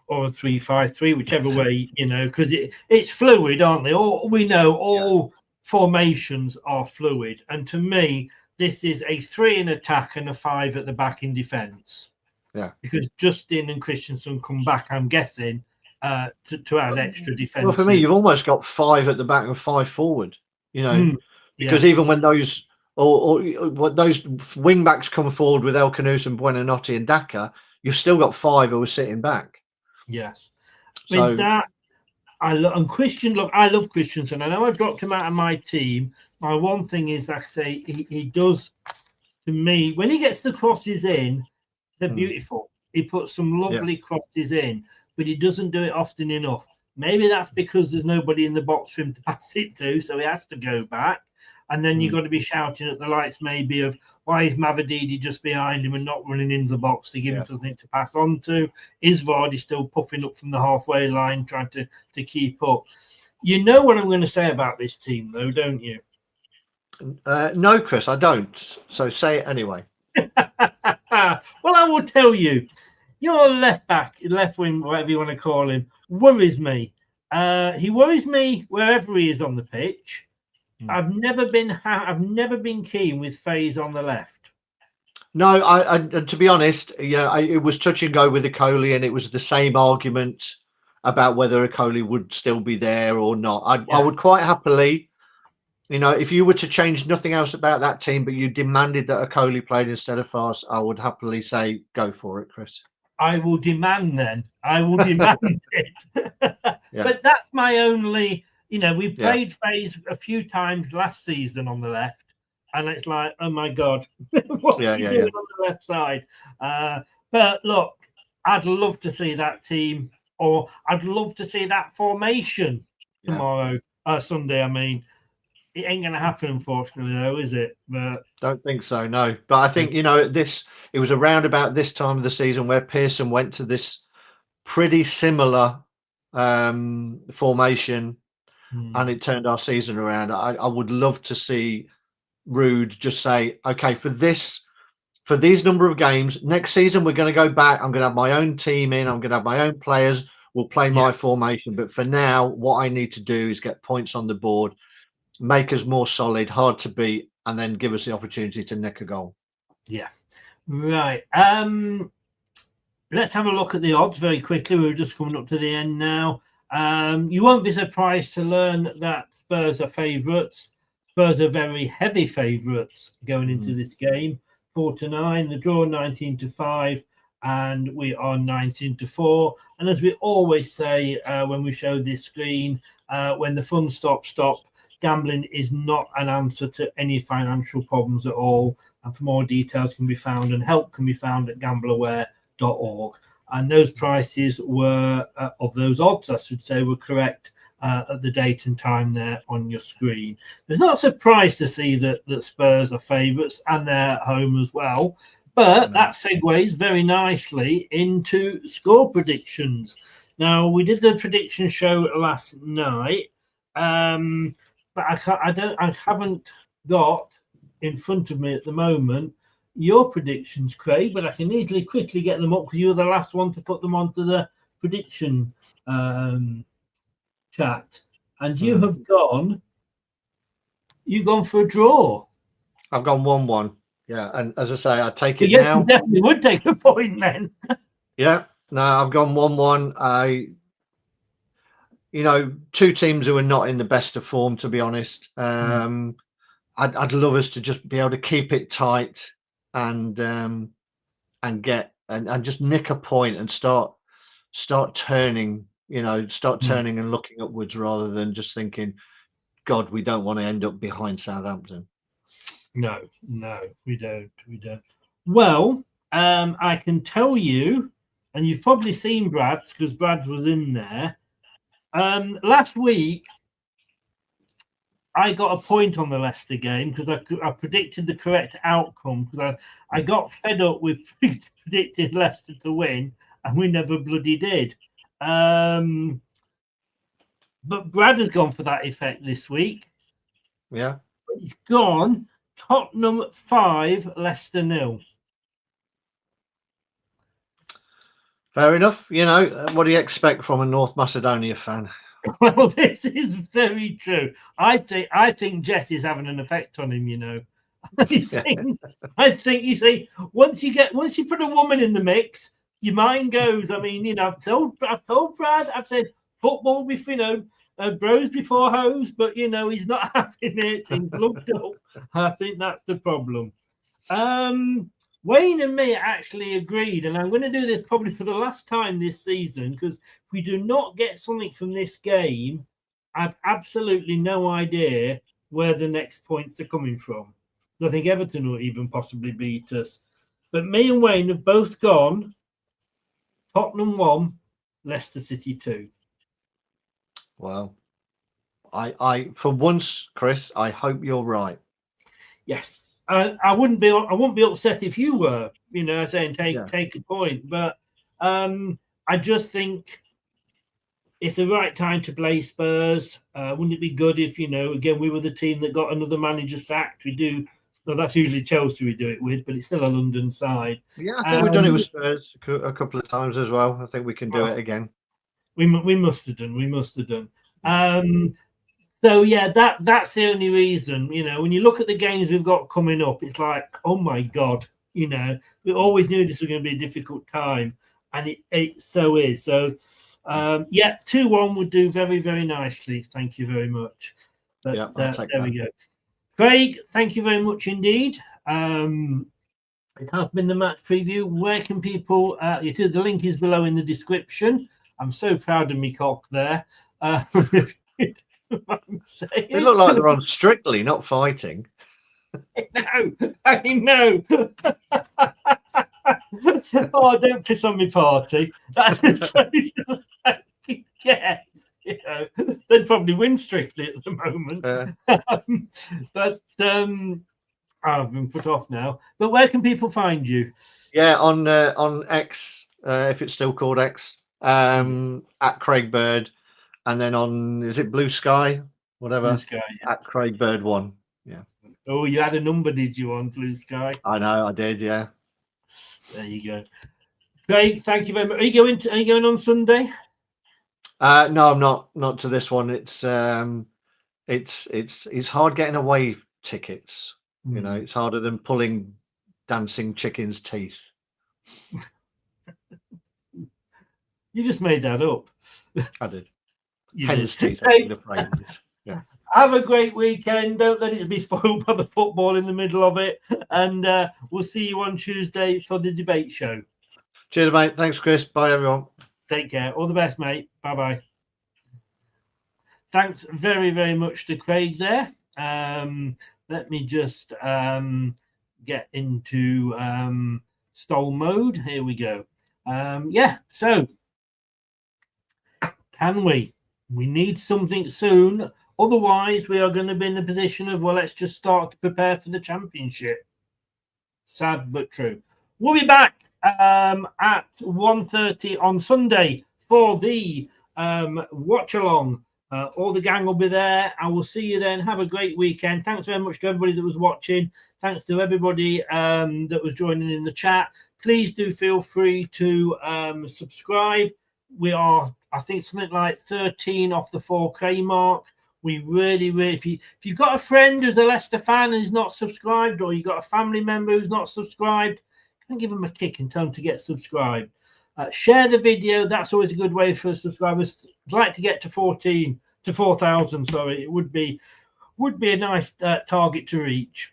or a 3-5-3, whichever way, because it's fluid, aren't they? All formations are fluid. And to me, this is a 3 in attack and a 5 at the back in defence. Yeah. Because Justin and Christensen come back, I'm guessing, to add extra defence. Well, for me, you've almost got 5 at the back and 5 forward, because even when those or those wing backs come forward with El Kanous and Buonanotte and Daka, you've still got 5 who are sitting back. Yes. So, with that, I love Christensen. I know I've dropped him out of my team. My one thing is, like I say, he does, to me, when he gets the crosses in, they're beautiful. He puts some lovely crosses in, but he doesn't do it often enough. Maybe that's because there's nobody in the box for him to pass it to, so he has to go back. And then you've got to be shouting at the lights maybe of, why is Mavididi just behind him and not running into the box to give him something to pass on to? Is Vardy still puffing up from the halfway line trying to keep up? You know what I'm going to say about this team, though, don't you? No, Chris, I don't. So say it anyway. Well, I will tell you. Your left back, left wing, whatever you want to call him, worries me. He worries me wherever he is on the pitch. I've never been keen with Faze on the left. No, I to be honest, it was touch and go with Okoli, and it was the same argument about whether Okoli would still be there or not. I would quite happily, if you were to change nothing else about that team, but you demanded that Okoli played instead of Fast, I would happily say go for it, Chris. I will demand then. I will demand it. But that's my only. We played Faze a few times last season on the left, and it's like, oh my God, what's he doing on the left side? But look, I'd love to see that team, or I'd love to see that formation tomorrow, Sunday. I mean, it ain't going to happen, unfortunately, though, is it? But don't think so, no. But I think, it was around about this time of the season where Pearson went to this pretty similar formation. And it turned our season around. I would love to see Rude just say, okay, for these number of games, next season we're going to go back. I'm going to have my own team in. I'm going to have my own players. We'll play my formation. But for now, what I need to do is get points on the board, make us more solid, hard to beat, and then give us the opportunity to nick a goal. Yeah. Right. Let's have a look at the odds very quickly. We're just coming up to the end now. You won't be surprised to learn that Spurs are favourites. Spurs are very heavy favourites going into this game, 4-9. The draw 19-5, and we are 19-4. And as we always say when we show this screen, when the fun stop, gambling is not an answer to any financial problems at all. And for more details can be found and help can be found at gambleaware.org. And those prices were, of those odds, I should say, were correct at the date and time there on your screen. There's not a surprise to see that Spurs are favourites and they're at home as well. But that segues very nicely into score predictions. Now, we did the prediction show last night, but I haven't got in front of me at the moment your predictions, Craig, but I can easily quickly get them up because you were the last one to put them onto the prediction chat. And you have gone for a draw. I've gone 1-1. Yeah, and as I say, I take But it yes, now. you definitely would take a point then. Yeah, no, I've gone 1-1. Two teams who are not in the best of form, to be honest. I'd love us to just be able to keep it tight and get and just nick a point and start turning. Start turning and looking upwards rather than just thinking, God, we don't want to end up behind Southampton. No, we don't. Well, I can tell you, and you've probably seen Brad's because Brad was in there. Last week, I got a point on the Leicester game because I predicted the correct outcome because I got fed up with predicting Leicester to win, and we never bloody did. But Brad has gone for that effect this week. Yeah. He's gone Tottenham 5, Leicester 0. Fair enough. What do you expect from a North Macedonia fan? Well, this is very true. I think Jess is having an effect on him. I think you see once you put a woman in the mix, your mind goes. I mean, I've told Brad, I've said football before, bros before hoes, but he's not having it. He's looked up. I think that's the problem. Wayne and me actually agreed, and I'm going to do this probably for the last time this season because if we do not get something from this game, I've absolutely no idea where the next points are coming from. I think Everton will even possibly beat us. But me and Wayne have both gone Tottenham 1, Leicester City 2. Well, I for once, Chris, I hope you're right. Yes. I wouldn't be upset if you were, saying take a point. But I just think it's the right time to play Spurs. Wouldn't it be good if, again, we were the team that got another manager sacked? We do. Well, that's usually Chelsea we do it with, but it's still a London side. Yeah, I think we've done it with Spurs a couple of times as well. I think we can do it again. We must have done. We must have done. So yeah, that's the only reason. When you look at the games we've got coming up, it's like, oh my God, we always knew this was going to be a difficult time, and it so is. So 2-1 would do very, very nicely. Thank you very much. But there we go. Craig, thank you very much indeed. It has been the match preview. Where can people? The link is below in the description. I'm so proud of me cock there. They look like they're on Strictly, not fighting. I know. Oh, don't piss on me party. That's as close as I can get. They'd probably win Strictly at the moment. But I've been put off now. But where can people find you? Yeah, on X, if it's still called X, at Craig Bird. And then is it Blue Sky? Whatever. Blue Sky, yeah. At Craig Bird 1. Yeah. Oh, you had a number, did you, on Blue Sky? I know, I did, yeah. There you go. Craig, thank you very much. Are you going on Sunday? No, I'm not. Not to this one. It's hard getting away tickets. It's harder than pulling dancing chickens' teeth. You just made that up. I did. Hen's teeth. I think the phrase. Yeah. Have a great weekend. Don't let it be spoiled by the football in the middle of it. And we'll see you on Tuesday for the debate show. Cheers, mate. Thanks, Chris. Bye, everyone. Take care. All the best, mate. Bye-bye. Thanks very, very much to Craig there. Let me just get into stall mode. Here we go. So can we? We need something soon. Otherwise, we are going to be in the position of, let's just start to prepare for the championship. Sad but true. We'll be back at 1:30 on Sunday for the watch-along. All the gang will be there. I will see you then. Have a great weekend. Thanks very much to everybody that was watching. Thanks to everybody that was joining in the chat. Please do feel free to subscribe. We are, I think, something like 13 off the 4K mark. We really, if you've got a friend who's a Leicester fan and is not subscribed, or you've got a family member who's not subscribed, can give them a kick and tell them to get subscribed. Share the video. That's always a good way for subscribers. I'd like to get to 4,000. Sorry, it would be a nice target to reach.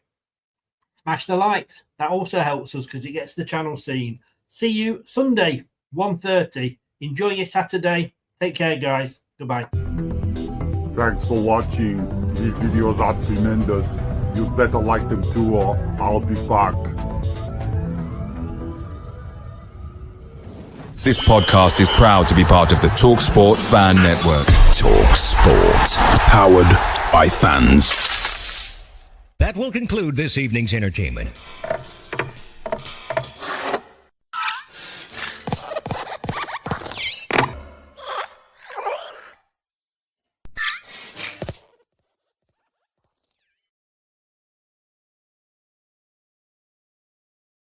Smash the likes. That also helps us because it gets the channel seen. See you Sunday, 1:30. Enjoy your Saturday. Take care, guys. Goodbye. Thanks for watching. These videos are tremendous. You better like them too, or I'll be back. This podcast is proud to be part of the TalkSport Fan Network. TalkSport. Powered by fans. That will conclude this evening's entertainment.